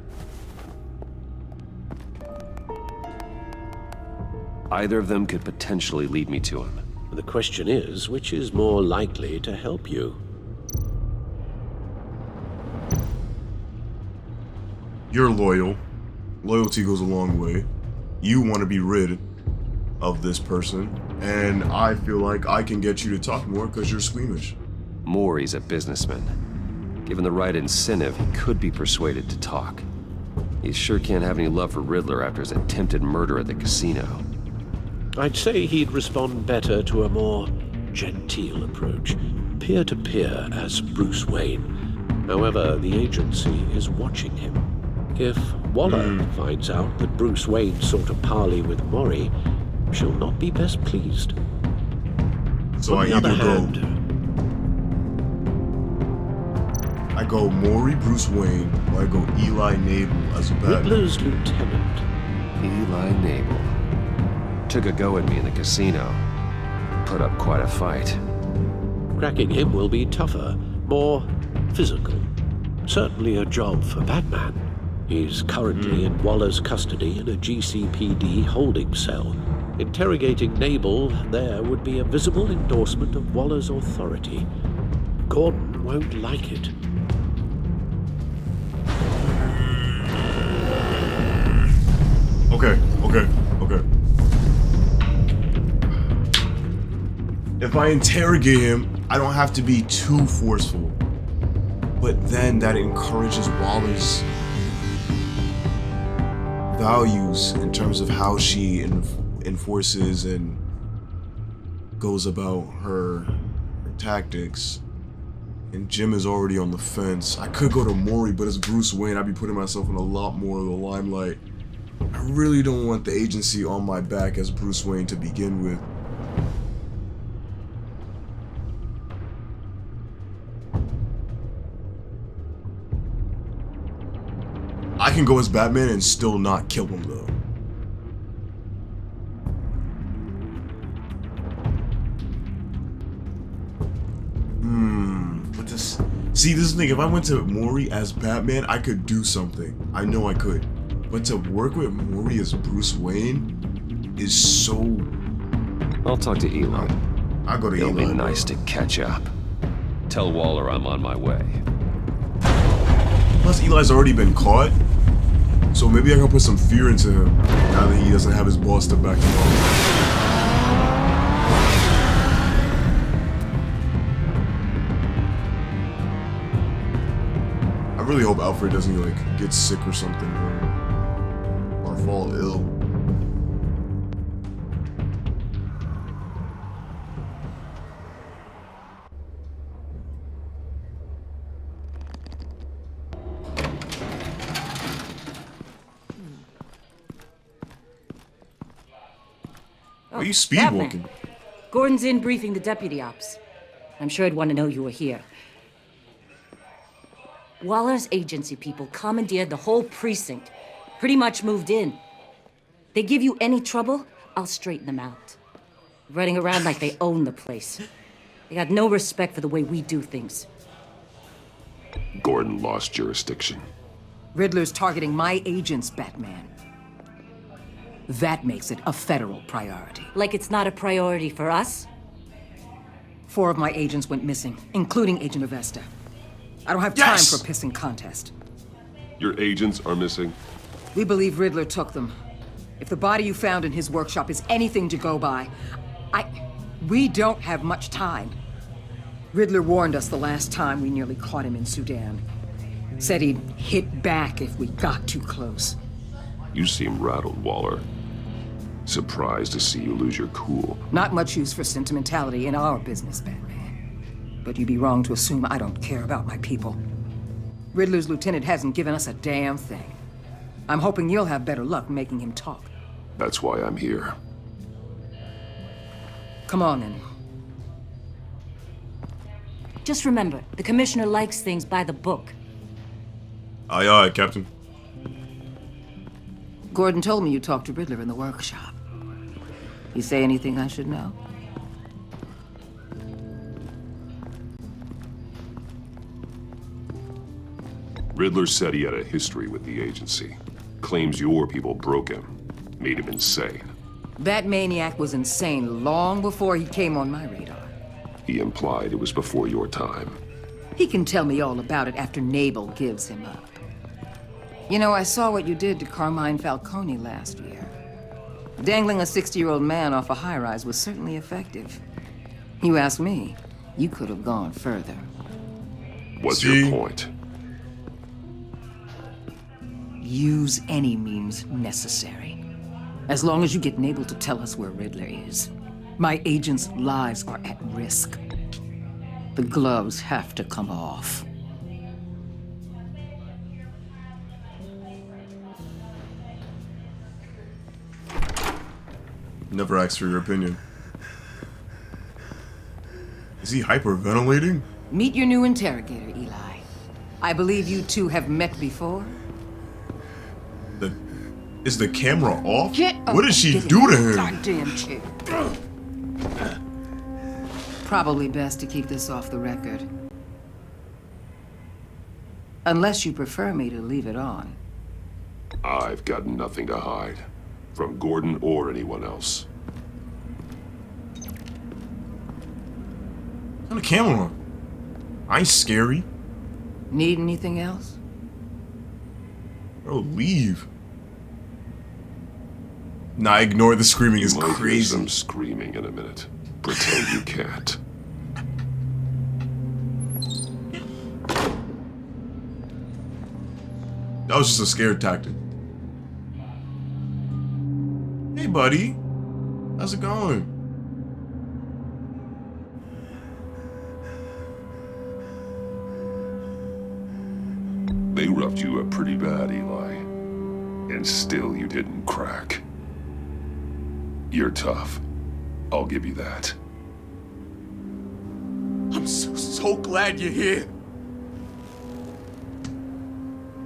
Either of them could potentially lead me to him. The question is, which is more likely to help you? You're loyal. Loyalty goes a long way. You want to be rid of this person, and I feel like I can get you to talk more because you're squeamish. Maury's a businessman. Given the right incentive, he could be persuaded to talk. He sure can't have any love for Riddler after his attempted murder at the casino. I'd say he'd respond better to a more genteel approach, peer-to-peer as Bruce Wayne. However, the agency is watching him. If Waller finds out that Bruce Wayne sought a parley with Mori, she'll not be best pleased. So I go Maury, Bruce Wayne, or I go Eli Nabel as a Batman. Riddler's lieutenant. Eli Nabel. Took a go at me in the casino. Put up quite a fight. Cracking him will be tougher, more physical. Certainly a job for Batman. He's currently in Waller's custody in a GCPD holding cell. Interrogating Nabel there would be a visible endorsement of Waller's authority. Gordon won't like it. Okay. If I interrogate him, I don't have to be too forceful. But then that encourages Waller's values in terms of how she enforces and goes about her tactics. And Jim is already on the fence. I could go to Maury, but as Bruce Wayne, I'd be putting myself in a lot more of the limelight. I really don't want the agency on my back as Bruce Wayne to begin with. I can go as Batman and still not kill him though. But this... See, this thing, if I went to Maury as Batman, I could do something. I know I could. But to work with Maury as Bruce Wayne is so... I'll talk to Eli. I'll go to Eli. It'll be nice to catch up. Tell Waller I'm on my way. Plus, Eli's already been caught. So maybe I can put some fear into him now that he doesn't have his boss to back him up. I really hope Alfred doesn't like get sick or something or fall ill. Why are you speedwalking? Gordon's in briefing the deputy ops. I'm sure I'd want to know you were here. Waller's agency people commandeered the whole precinct. Pretty much moved in. They give you any trouble, I'll straighten them out. Running around like they own the place. They got no respect for the way we do things. Gordon lost jurisdiction. Riddler's targeting my agents, Batman. That makes it a federal priority. Like it's not a priority for us? 4 of my agents went missing, including Agent Avesta. I don't have time for a pissing contest. Your agents are missing? We believe Riddler took them. If the body you found in his workshop is anything to go by, we don't have much time. Riddler warned us the last time we nearly caught him in Sudan. Said he'd hit back if we got too close. You seem rattled, Waller. Surprised to see you lose your cool. Not much use for sentimentality in our business, Batman. But you'd be wrong to assume I don't care about my people. Riddler's lieutenant hasn't given us a damn thing. I'm hoping you'll have better luck making him talk. That's why I'm here. Come on, then. Just remember, the commissioner likes things by the book. Aye, aye, Captain. Gordon told me you talked to Riddler in the workshop. You say anything I should know? Riddler said he had a history with the agency. Claims your people broke him, made him insane. That maniac was insane long before he came on my radar. He implied it was before your time. He can tell me all about it after Nabel gives him up. You know, I saw what you did to Carmine Falcone last year. Dangling a 60-year-old man off a high-rise was certainly effective. You ask me, you could have gone further. What's your point? Use any means necessary. As long as you get Nabel to tell us where Riddler is. My agents' lives are at risk. The gloves have to come off. Never asked for your opinion. Is he hyperventilating? Meet your new interrogator, Eli. I believe you two have met before. Is the camera off? Get up What did she and do get to in him? Goddamn chair. Probably best to keep this off the record. Unless you prefer me to leave it on. I've got nothing to hide. From Gordon or anyone else. Turn the camera on. I ain't scary. Need anything else? Bro, leave. Nah, ignore the screaming. Is You might hear crazy. some screaming in a minute. Pretend you can't. That was just a scared tactic. Hey, buddy. How's it going? They roughed you up pretty bad, Eli. And still you didn't crack. You're tough. I'll give you that. I'm so glad you're here.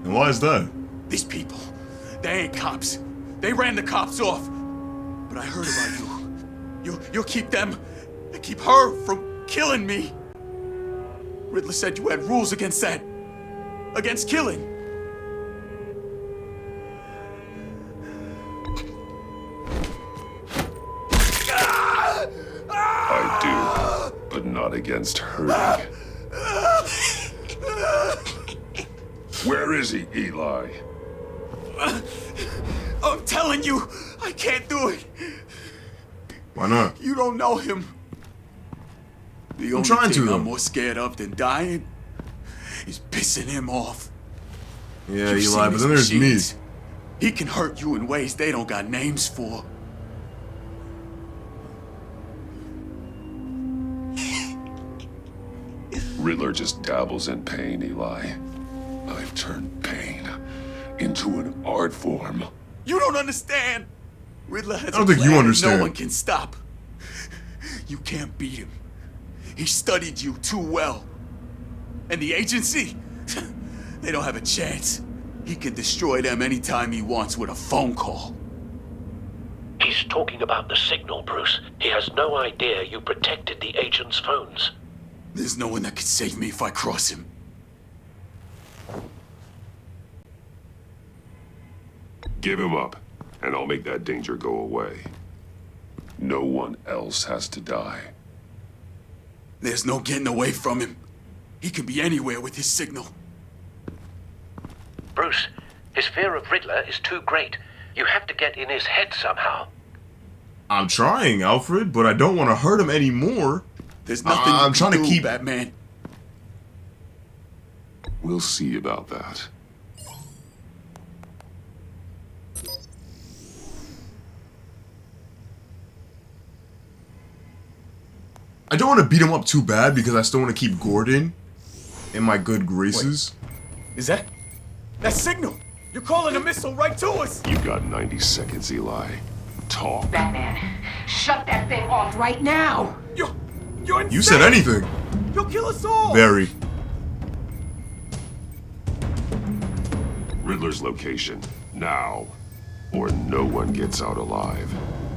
And why is that? These people, they ain't cops. They ran the cops off. But I heard about you. You'll keep them and keep her from killing me. Riddler said you had rules against that. Against killing. I do, but not against hurting. Where is he, Eli? I'm telling you, I can't do it. Why not? You don't know him. The only trying to, thing though. I'm more scared of than dying is pissing him off. Yeah, You've Eli, seen but his then there's me. machines. He can hurt you in ways they don't got names for. Riddler just dabbles in pain, Eli. I've turned pain into an art form. You don't understand. Riddler has I don't think you understand. No one can stop. You can't beat him. He studied you too well. And the agency, they don't have a chance. He can destroy them anytime he wants with a phone call. He's talking about the signal, Bruce. He has no idea you protected the agent's phones. There's no one that can save me if I cross him. Give him up, and I'll make that danger go away. No one else has to die. There's no getting away from him. He can be anywhere with his signal. Bruce, his fear of Riddler is too great. You have to get in his head somehow. I'm trying, Alfred, but I don't want to hurt him anymore. There's nothing I'm you trying can to do, keep Batman. We'll see about that. I don't want to beat him up too bad because I still want to keep Gordon in my good graces. Is that signal? You're calling a missile right to us. You got 90 seconds, Eli. Talk. Batman, shut that thing off right now! You're insane. You said anything. You'll kill us all. Very. Riddler's location, now, or no one gets out alive.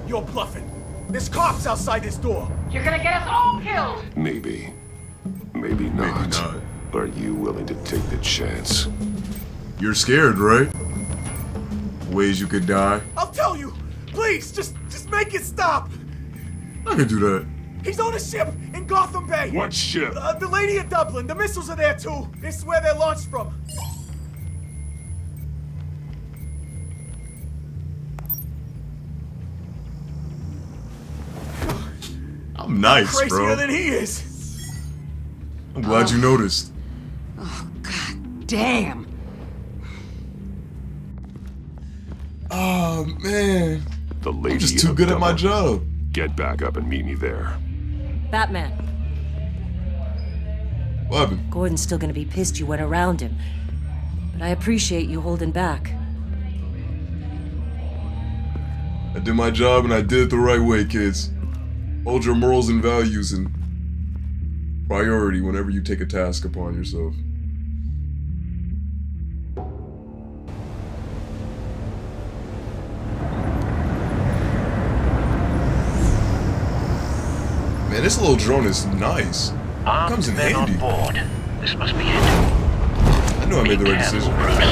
You're bluffing. There's cops outside this door. You're gonna get us all killed! Maybe. Maybe not. Are you willing to take the chance? You're scared, right? Ways you could die. I'll tell you. Please, just make it stop. I could do that. He's on a ship in Gotham Bay. What ship? The Lady of Dublin. The missiles are there too. This is where they're launched from. I'm nice, Crazier bro. than he is. I'm glad you noticed. Oh, god damn! Oh, man. The lady I'm just too of good at my Dublin. job. Get back up and meet me there. Batman. What happened? Gordon's still gonna be pissed you went around him. But I appreciate you holding back. I did my job and I did it the right way, kids. Hold your morals and values in priority whenever you take a task upon yourself. Man, this little drone is nice. Armed Comes in men handy. on board. This must be it. I knew I made the right Careful, decision. Bruce.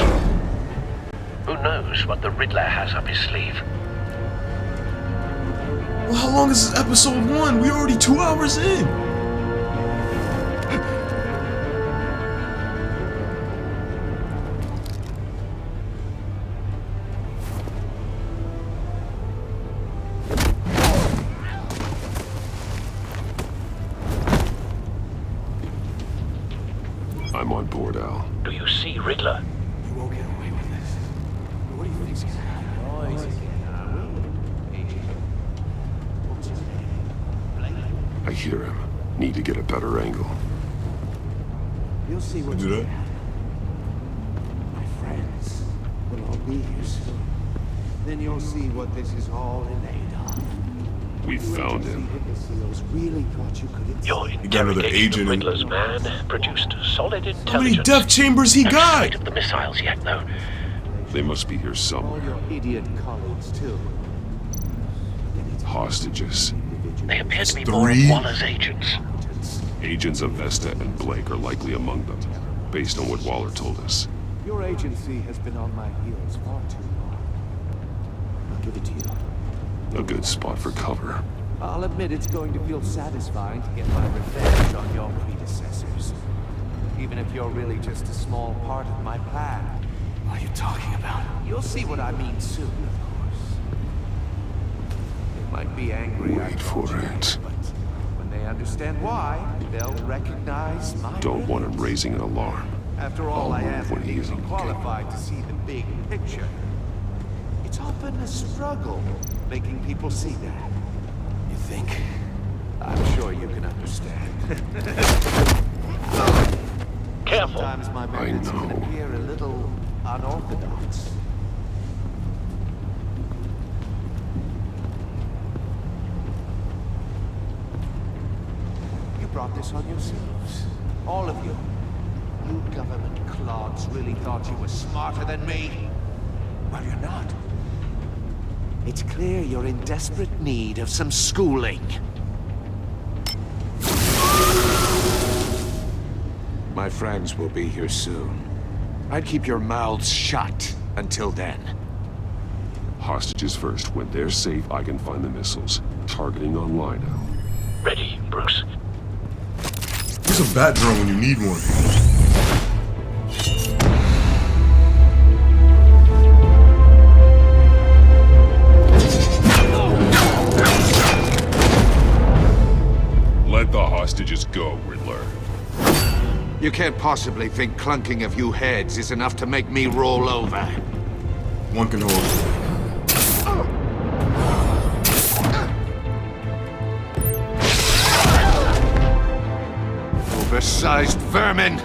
Who knows what the Riddler has up his sleeve? Well, how long is this episode 1? We're already 2 hours in. I'm on board, Al. Do you see Riddler? You won't get away with this. What do you think's gonna happen? I hear him. Need to get a better angle. You'll see what Do that. be here soon. Then you'll see what this is all in aid of. We found him. Really thought you could. Your got another interrogation agent of in- Riddler's man produced solid How many intelligence. death chambers he No got? sight of the missiles yet, though. They must be here All somewhere. your idiot colleagues, too. Hostages. They appear to be more of Three? Waller's agents. Agents of Vesta and Blake are likely among them, based on what Waller told us. Your agency has been on my heels far too long. I'll give it to you. A good spot for cover. I'll admit it's going to feel satisfying to get my revenge on your predecessors. Even if you're really just a small part of my plan. What are you talking about? You'll see what I mean soon, of course. They might be angry, Wait for it. but when they understand why, they'll recognize my Don't want him raising an alarm. After all, I'll I move am when he is legally on qualified to see the big picture. It's often a struggle making people see that. You think? I'm sure you can understand. Careful. Sometimes my methods can appear a little unorthodox. You brought this on yourselves. All of you. You government clods really thought you were smarter than me? Well, you're not. It's clear you're in desperate need of some schooling. My friends will be here soon. I'd keep your mouths shut until then. Hostages first. When they're safe, I can find the missiles. Targeting on Lino. Ready, Bruce. Use a bat drone when you need one. Let the hostages go, Riddler. You can't possibly think clunking of you heads is enough to make me roll over. One can hold. Oversized vermin!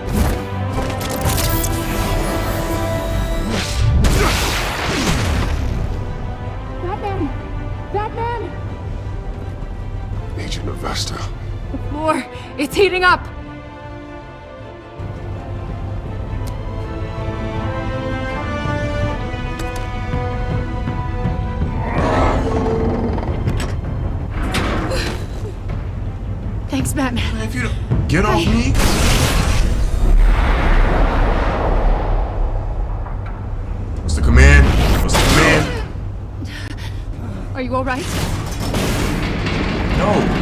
Batman! Batman! Agent of Vesta. The floor, it's heating up! Thanks, Batman. If you don't get off me. What's the command? What's the command? Are you all right? No.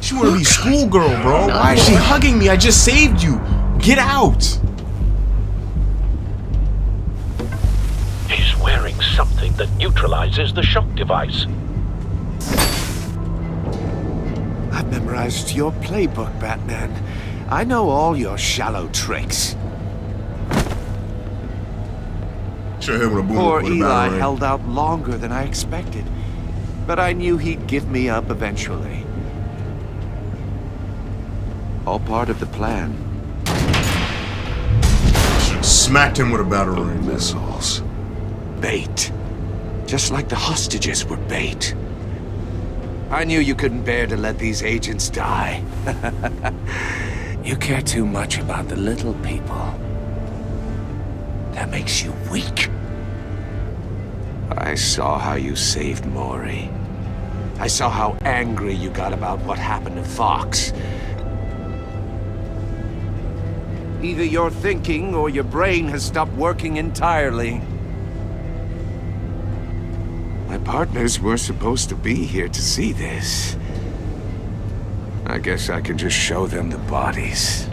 She wanna be schoolgirl, bro. Why is she hugging me? I just saved you. Get out. He's wearing something that neutralizes the shock device. I've memorized your playbook, Batman. I know all your shallow tricks. Sure hit with a boom. Poor with a Eli batarang. held out longer than I expected. But I knew he'd give me up eventually. All part of the plan. Should've smacked him with a batarang. Missiles. Bait. Just like the hostages were bait. I knew you couldn't bear to let these agents die. You care too much about the little people. That makes you weak. I saw how you saved Maury. I saw how angry you got about what happened to Fox. Either you're thinking or your brain has stopped working entirely. My partners were supposed to be here to see this. I guess I can just show them the bodies.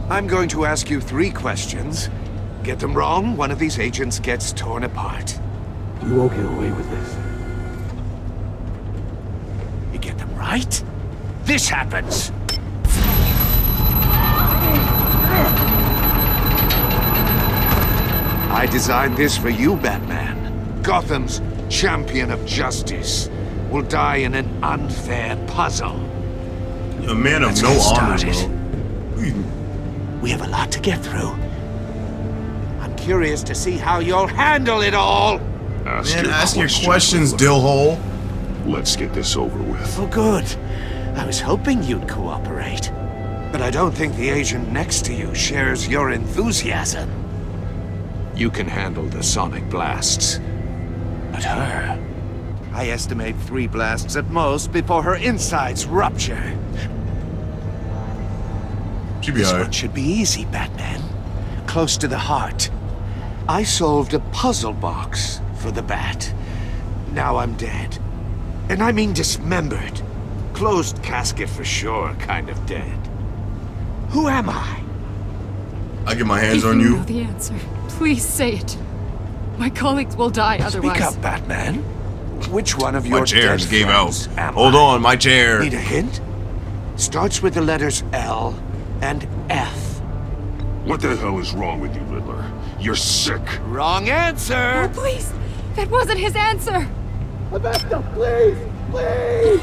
I'm going to ask you 3 questions. Get them wrong, one of these agents gets torn apart. You won't get away with this. You get them right, this happens! I designed this for you, Batman. Gotham's champion of justice. will die in an unfair puzzle. A man of Let's no get honor, started. bro. We have a lot to get through. I'm curious to see how you'll handle it all. Ask your questions, Dillhole. Let's get this over with. Oh, good. I was hoping you'd cooperate. But I don't think the agent next to you shares your enthusiasm. You can handle the sonic blasts. But her... I estimate 3 blasts at most before her insides rupture. This one should be easy, Batman. Close to the heart. I solved a puzzle box for the Bat. Now I'm dead. And I mean dismembered. Closed casket for sure, kind of dead. Who am I? I get my hands If on you you. know the answer, please say it. My colleagues will die otherwise. Speak up, Batman. Which one of My your chair dead just gave friends out. am Hold I? on, my chair. Need a hint? Starts with the letters L and F. What the hell is wrong with you, Riddler? You're sick. Wrong answer! Oh, please! That wasn't his answer! Avesta, please! Please!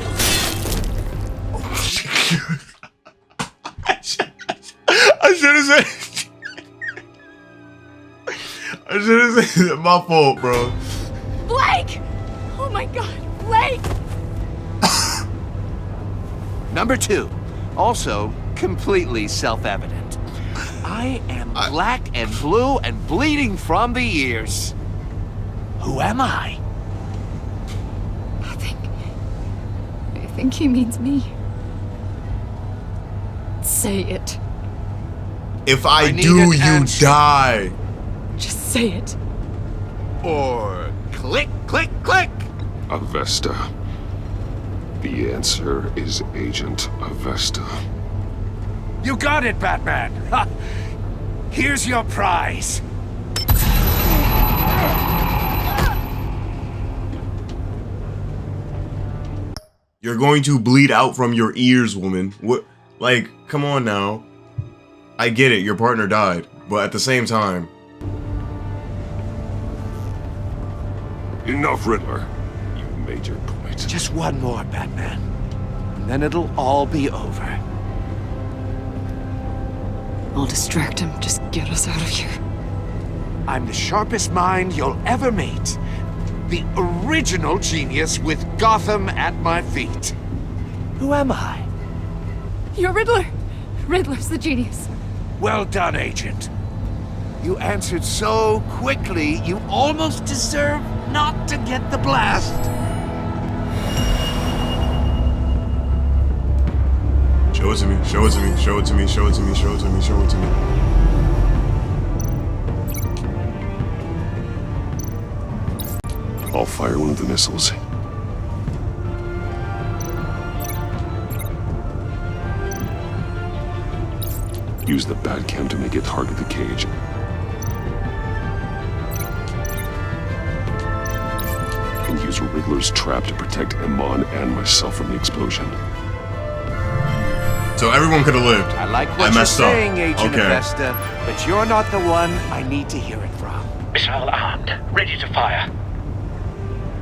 I should have said. I should have said that. My fault, bro. Blake! Oh my god, Blake! Number 2. Also, completely self-evident. I am black and blue and bleeding from the ears. Who am I? I think he means me. Say it. If I need do, an you answer. die. Just say it. Or click, click, click! Avesta. The answer is Agent Avesta. You got it, Batman! Ha. Here's your prize. You're going to bleed out from your ears, woman. What? Like, come on now. I get it, your partner died, but at the same time. Enough, Riddler. You made your point. Just one more, Batman. And then it'll all be over. I'll distract him. Just get us out of here. I'm the sharpest mind you'll ever meet. The original genius with Gotham at my feet. Who am I? You're Riddler! Riddler's the genius. Well done, Agent. You answered so quickly, you almost deserve not to get the blast. Show it to me, show it to me, show it to me, show it to me, show it to me, show it to me. I'll fire one of the missiles. Use the Batcam to make it target the cage. And use Riddler's trap to protect Iman and myself from the explosion. So everyone could have lived. I like what you're messed up. saying, Agent Okay. Avesta, but you're not the one I need to hear it from. Missile armed, ready to fire.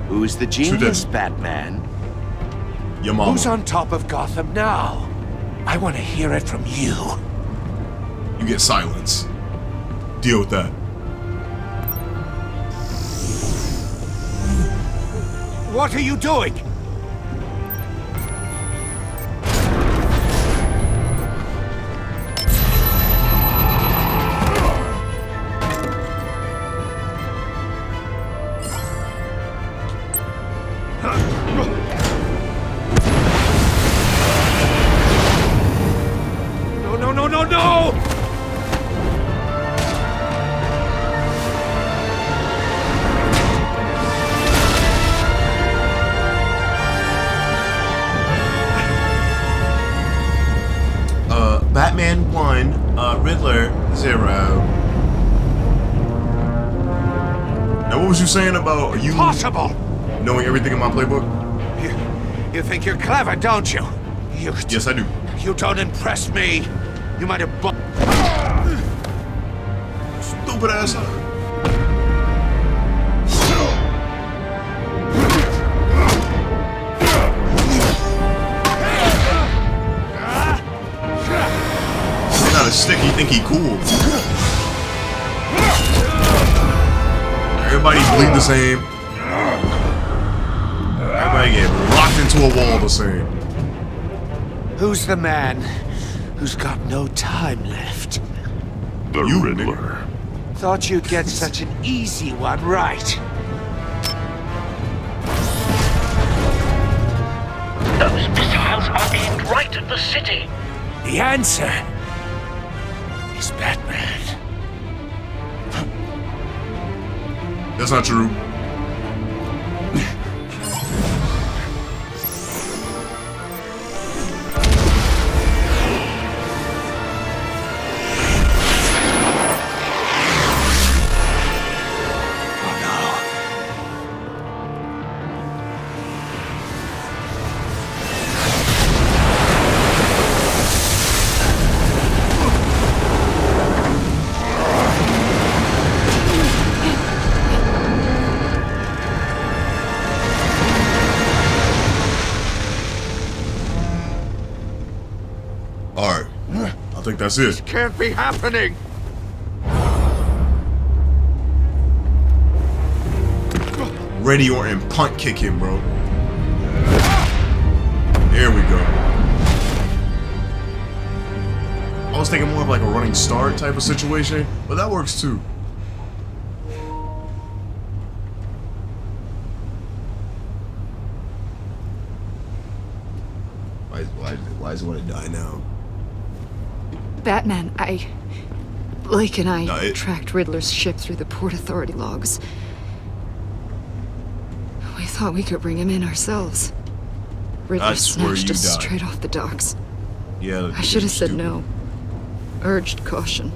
Who's the genius, Batman? Your mama. Who's on top of Gotham now? I want to hear it from you. You get silence. Deal with that. What are you doing? No, no, no, no, no! Batman 1, Riddler 0. Now, what was you saying about you Possible! knowing everything in my playbook? You think you're clever, don't you? Yes, I do. You don't impress me. You might have Stupid ass. a stick, he think he cool. Everybody bleed the same. Everybody get locked into a wall the same. Who's the man who's got no time left? The Riddler. Thought you'd get such an easy one right. Those missiles are aimed right at the city. The answer is Batman. That's not true. Alright. I think that's it. Can't be happening. Randy Orton punt kick him, bro. There we go. I was thinking more of like a running start type of situation, but that works too. Why does it want to die now? Batman, Blake and I tracked Riddler's ship through the Port Authority logs. We thought we could bring him in ourselves. Riddler snatched us straight off the docks. Yeah, I should have said no. Urged caution.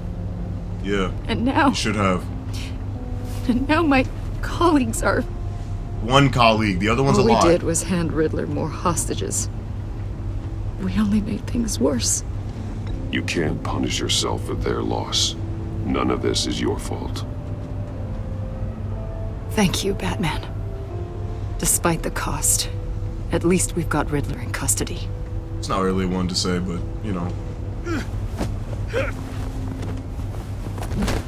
Yeah. And now... You should have. And now my colleagues are... One colleague, the other one's alive. All we did was hand Riddler more hostages. We only made things worse. You can't punish yourself for their loss. None of this is your fault. Thank you, Batman. Despite the cost, at least we've got Riddler in custody. It's not really one to say, but, you know. Can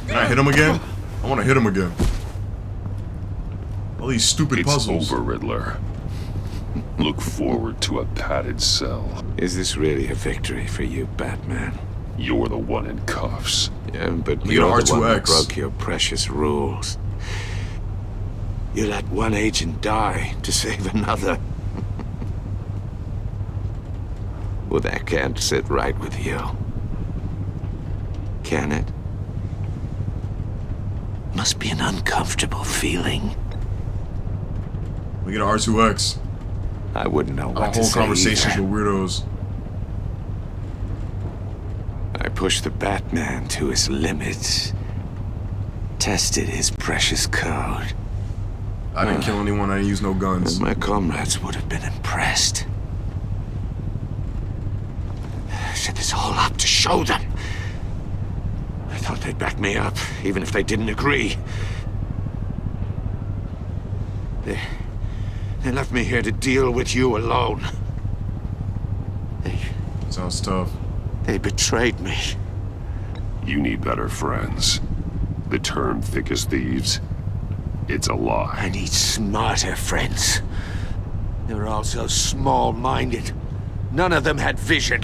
I hit him again? I want to hit him again. All these stupid puzzles. It's over, Riddler. Look forward to a padded cell. Is this really a victory for you, Batman? You're the one in cuffs. Yeah, but you're the one who broke your precious rules. You let one agent die to save another. Well, that can't sit right with you. Can it? Must be an uncomfortable feeling. We get R2X. I wouldn't know what to whole say conversations either. with weirdos. I pushed the Batman to his limits. Tested his precious code. I didn't kill anyone, I didn't use no guns. My comrades would have been impressed. I set this all up to show them. I thought they'd back me up, even if they didn't agree. They left me here to deal with you alone. Sounds tough. They betrayed me. You need better friends. The term thick as thieves, it's a lie. I need smarter friends. They were all so small-minded. None of them had vision.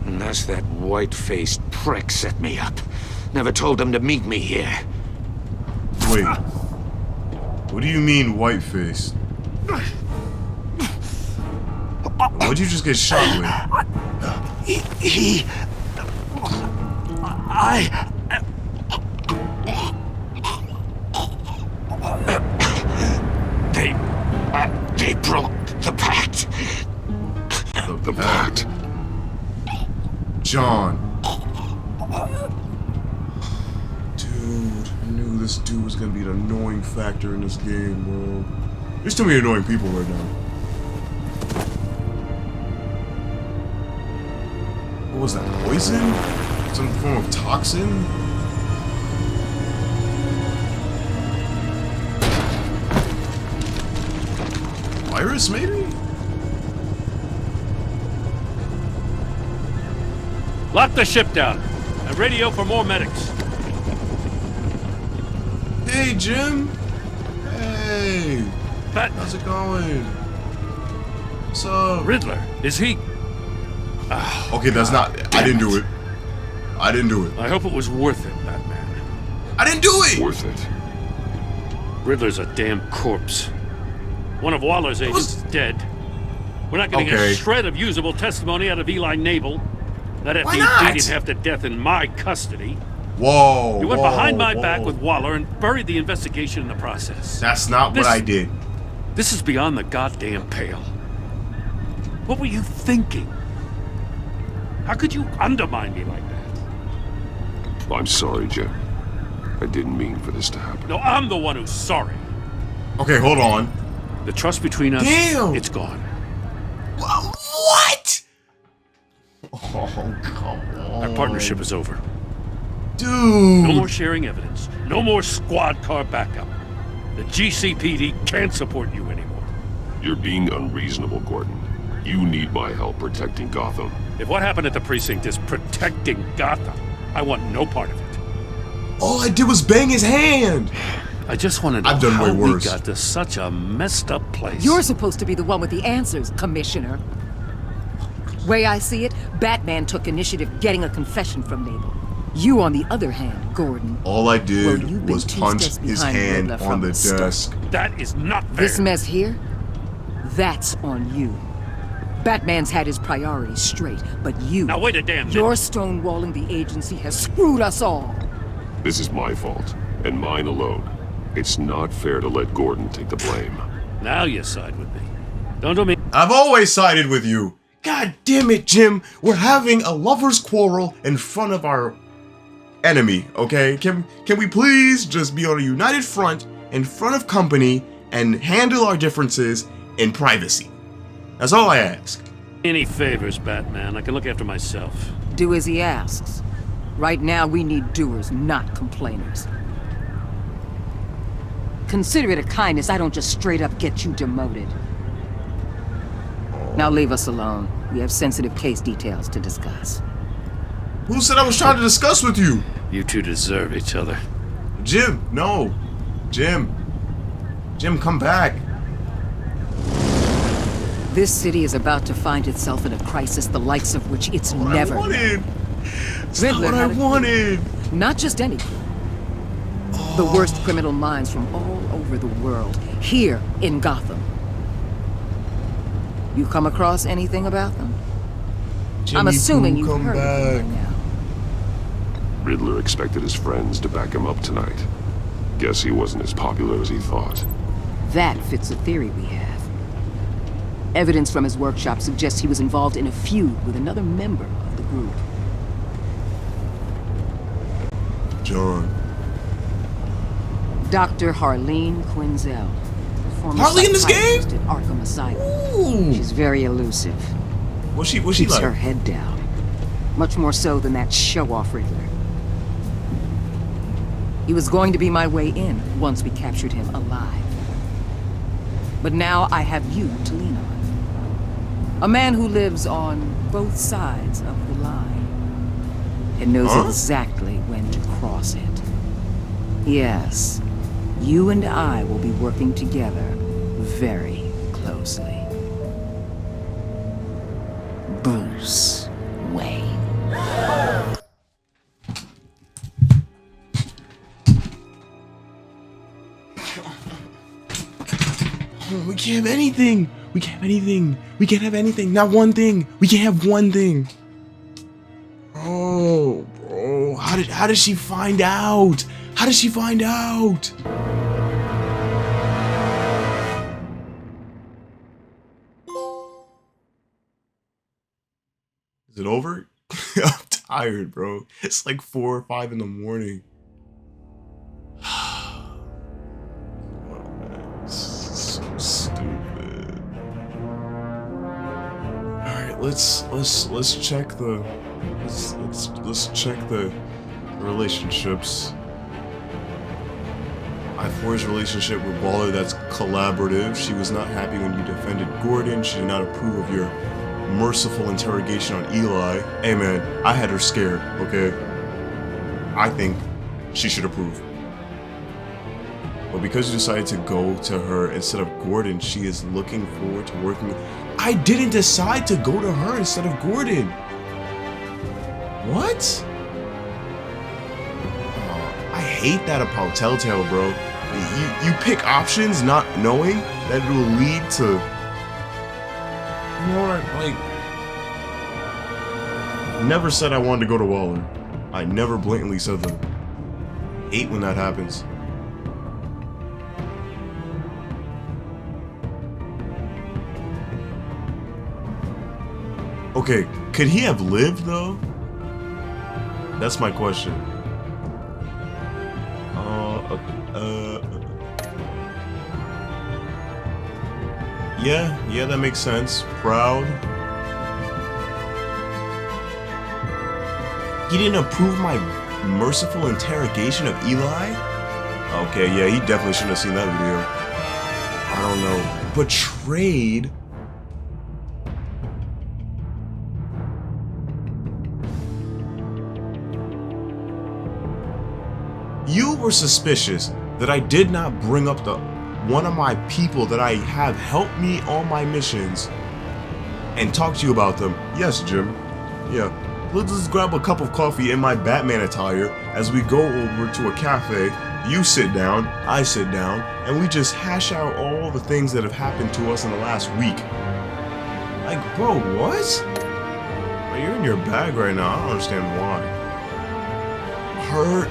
Unless that white-faced prick set me up. Never told them to meet me here. Wait. What do you mean, white-faced? What'd you just get shot with? They broke the pact. The pact? John. Dude, I knew this dude was gonna be an annoying factor in this game, bro. There's too many annoying people right now. What was that, poison? Some form of toxin? virus, maybe? Lock the ship down and radio for more medics. Hey, Jim. Hey. Pat, how's it going? What's up? Riddler, is he? Okay, that's not. I didn't do it. I didn't do it. I hope it was worth it, Batman. I didn't do it. Worth it. Riddler's a damn corpse. One of Waller's agents is dead. We're not getting a shred of usable testimony out of Eli Nabel. That after you beat him half to death in my custody. Whoa. You went behind my back with Waller and buried the investigation in the process. That's not what I did. This is beyond the goddamn pale. What were you thinking? How could you undermine me like that? I'm sorry, Jim. I didn't mean for this to happen. No, I'm the one who's sorry. Okay, hold on. The trust between us, it's gone. What? Oh, come on. Our partnership is over. Dude. No more sharing evidence. No more squad car backup. The GCPD can't support you anymore. You're being unreasonable, Gordon. You need my help protecting Gotham. If what happened at the precinct is protecting Gotham, I want no part of it. All I did was bang his hand. I just want to know how we got to such a messed up place. You're supposed to be the one with the answers, Commissioner. Way I see it, Batman took initiative getting a confession from Nabel. You, on the other hand, Gordon. All I did was punch his hand on the desk. That is not fair. This mess here, that's on you. Batman's had his priorities straight, but you... Now wait a damn minute. Your stonewalling the agency has screwed us all. This is my fault, and mine alone. It's not fair to let Gordon take the blame. Now you side with me. Don't do me. I've always sided with you. God damn it, Jim. We're having a lover's quarrel in front of our enemy, okay? Can we please just be on a united front in front of company and handle our differences in privacy? That's all I ask. Any favors, Batman. I can look after myself. Do as he asks. Right now, we need doers, not complainers. Consider it a kindness I don't just straight up get you demoted. Now leave us alone. We have sensitive case details to discuss. Who said I was trying to discuss with you? You two deserve each other. Jim, no. Jim, come back. This city is about to find itself in a crisis the likes of which it's never known. It's not what I wanted. Not just any crew. The worst criminal minds from all over the world, here in Gotham. You come across anything about them? Jimmy, I'm assuming you've come heard back. of them by now. Riddler expected his friends to back him up tonight. Guess he wasn't as popular as he thought. That fits a theory we have. Evidence from his workshop suggests he was involved in a feud with another member of the group. John. Dr. Harleen Quinzel. Former Harleen in this game? psychiatrist at Arkham Asylum. Ooh. She's very elusive. What's she Keeps like? her head down. Much more so than that show-off Riddler. He was going to be my way in once we captured him alive. But now I have you to lean on. A man who lives on both sides of the line. And knows exactly when to cross it. Yes, you and I will be working together very closely. Bruce Wayne. We can't have anything. We can't have anything. We can't have anything. Not one thing. We can't have one thing. Bro, how did she find out? How did she find out? Is it over? I'm tired, bro. It's like 4 or 5 in the morning. So stupid. All right, let's check the let's check the relationships. I I forged a relationship with Waller that's collaborative. She was not happy when you defended Gordon. She did not approve of your merciful interrogation on Eli. Hey man, I had her scared, okay? I think she should approve. But because you decided to go to her instead of Gordon, she is looking forward to working with... I didn't decide to go to her instead of Gordon. What? I hate that about Telltale, bro. You pick options not knowing that it will lead to... You know what, like... Never said I wanted to go to Waller. I never blatantly said that. Hate when that happens. Okay, could he have lived though? That's my question. Yeah, that makes sense. Proud. He didn't approve my merciful interrogation of Eli? Okay, yeah, he definitely shouldn't have seen that video. I don't know. Betrayed? You were suspicious that I did not bring up one of my people that I have helped me on my missions and talk to you about them. Yes, Jim. Yeah. Let's just grab a cup of coffee in my Batman attire as we go over to a cafe. You sit down, I sit down, and we just hash out all the things that have happened to us in the last week. Like, bro, what? Bro, you're in your bag right now. I don't understand why. Hurt,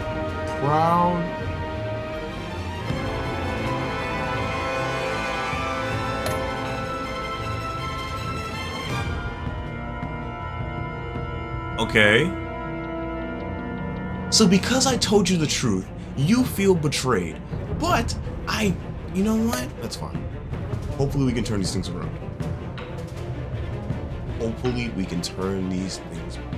proud. Okay. So because I told you the truth, you feel betrayed. But you know what? That's fine. Hopefully we can turn these things around. Hopefully we can turn these things around.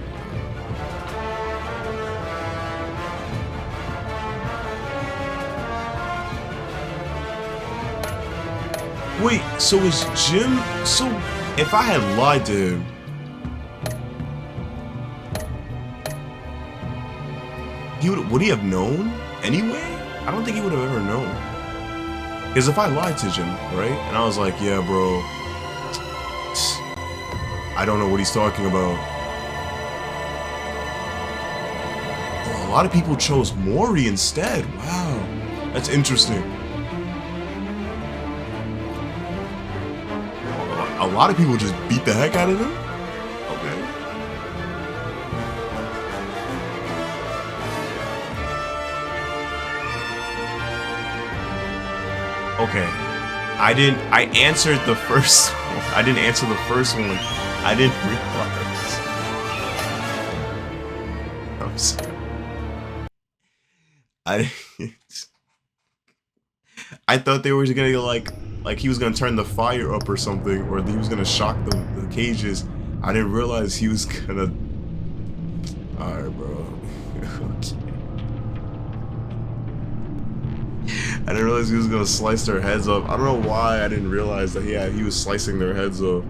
Wait, so is Jim... So, if I had lied to him... Would he have known anyway? I don't think he would have ever known. Because if I lied to Jim, right? And I was like, yeah, bro... I don't know what he's talking about. Oh, a lot of people chose Maury instead. Wow. That's interesting. A lot of people just beat the heck out of him? Okay. Okay. I answered the first one. I didn't answer the first one. I didn't realize. I'm sorry. I thought they were gonna go like he was gonna turn the fire up or something, or he was gonna shock the cages. I didn't realize he was gonna... Alright, bro. Okay. I didn't realize he was gonna slice their heads up. I don't know why I didn't realize that he was slicing their heads up.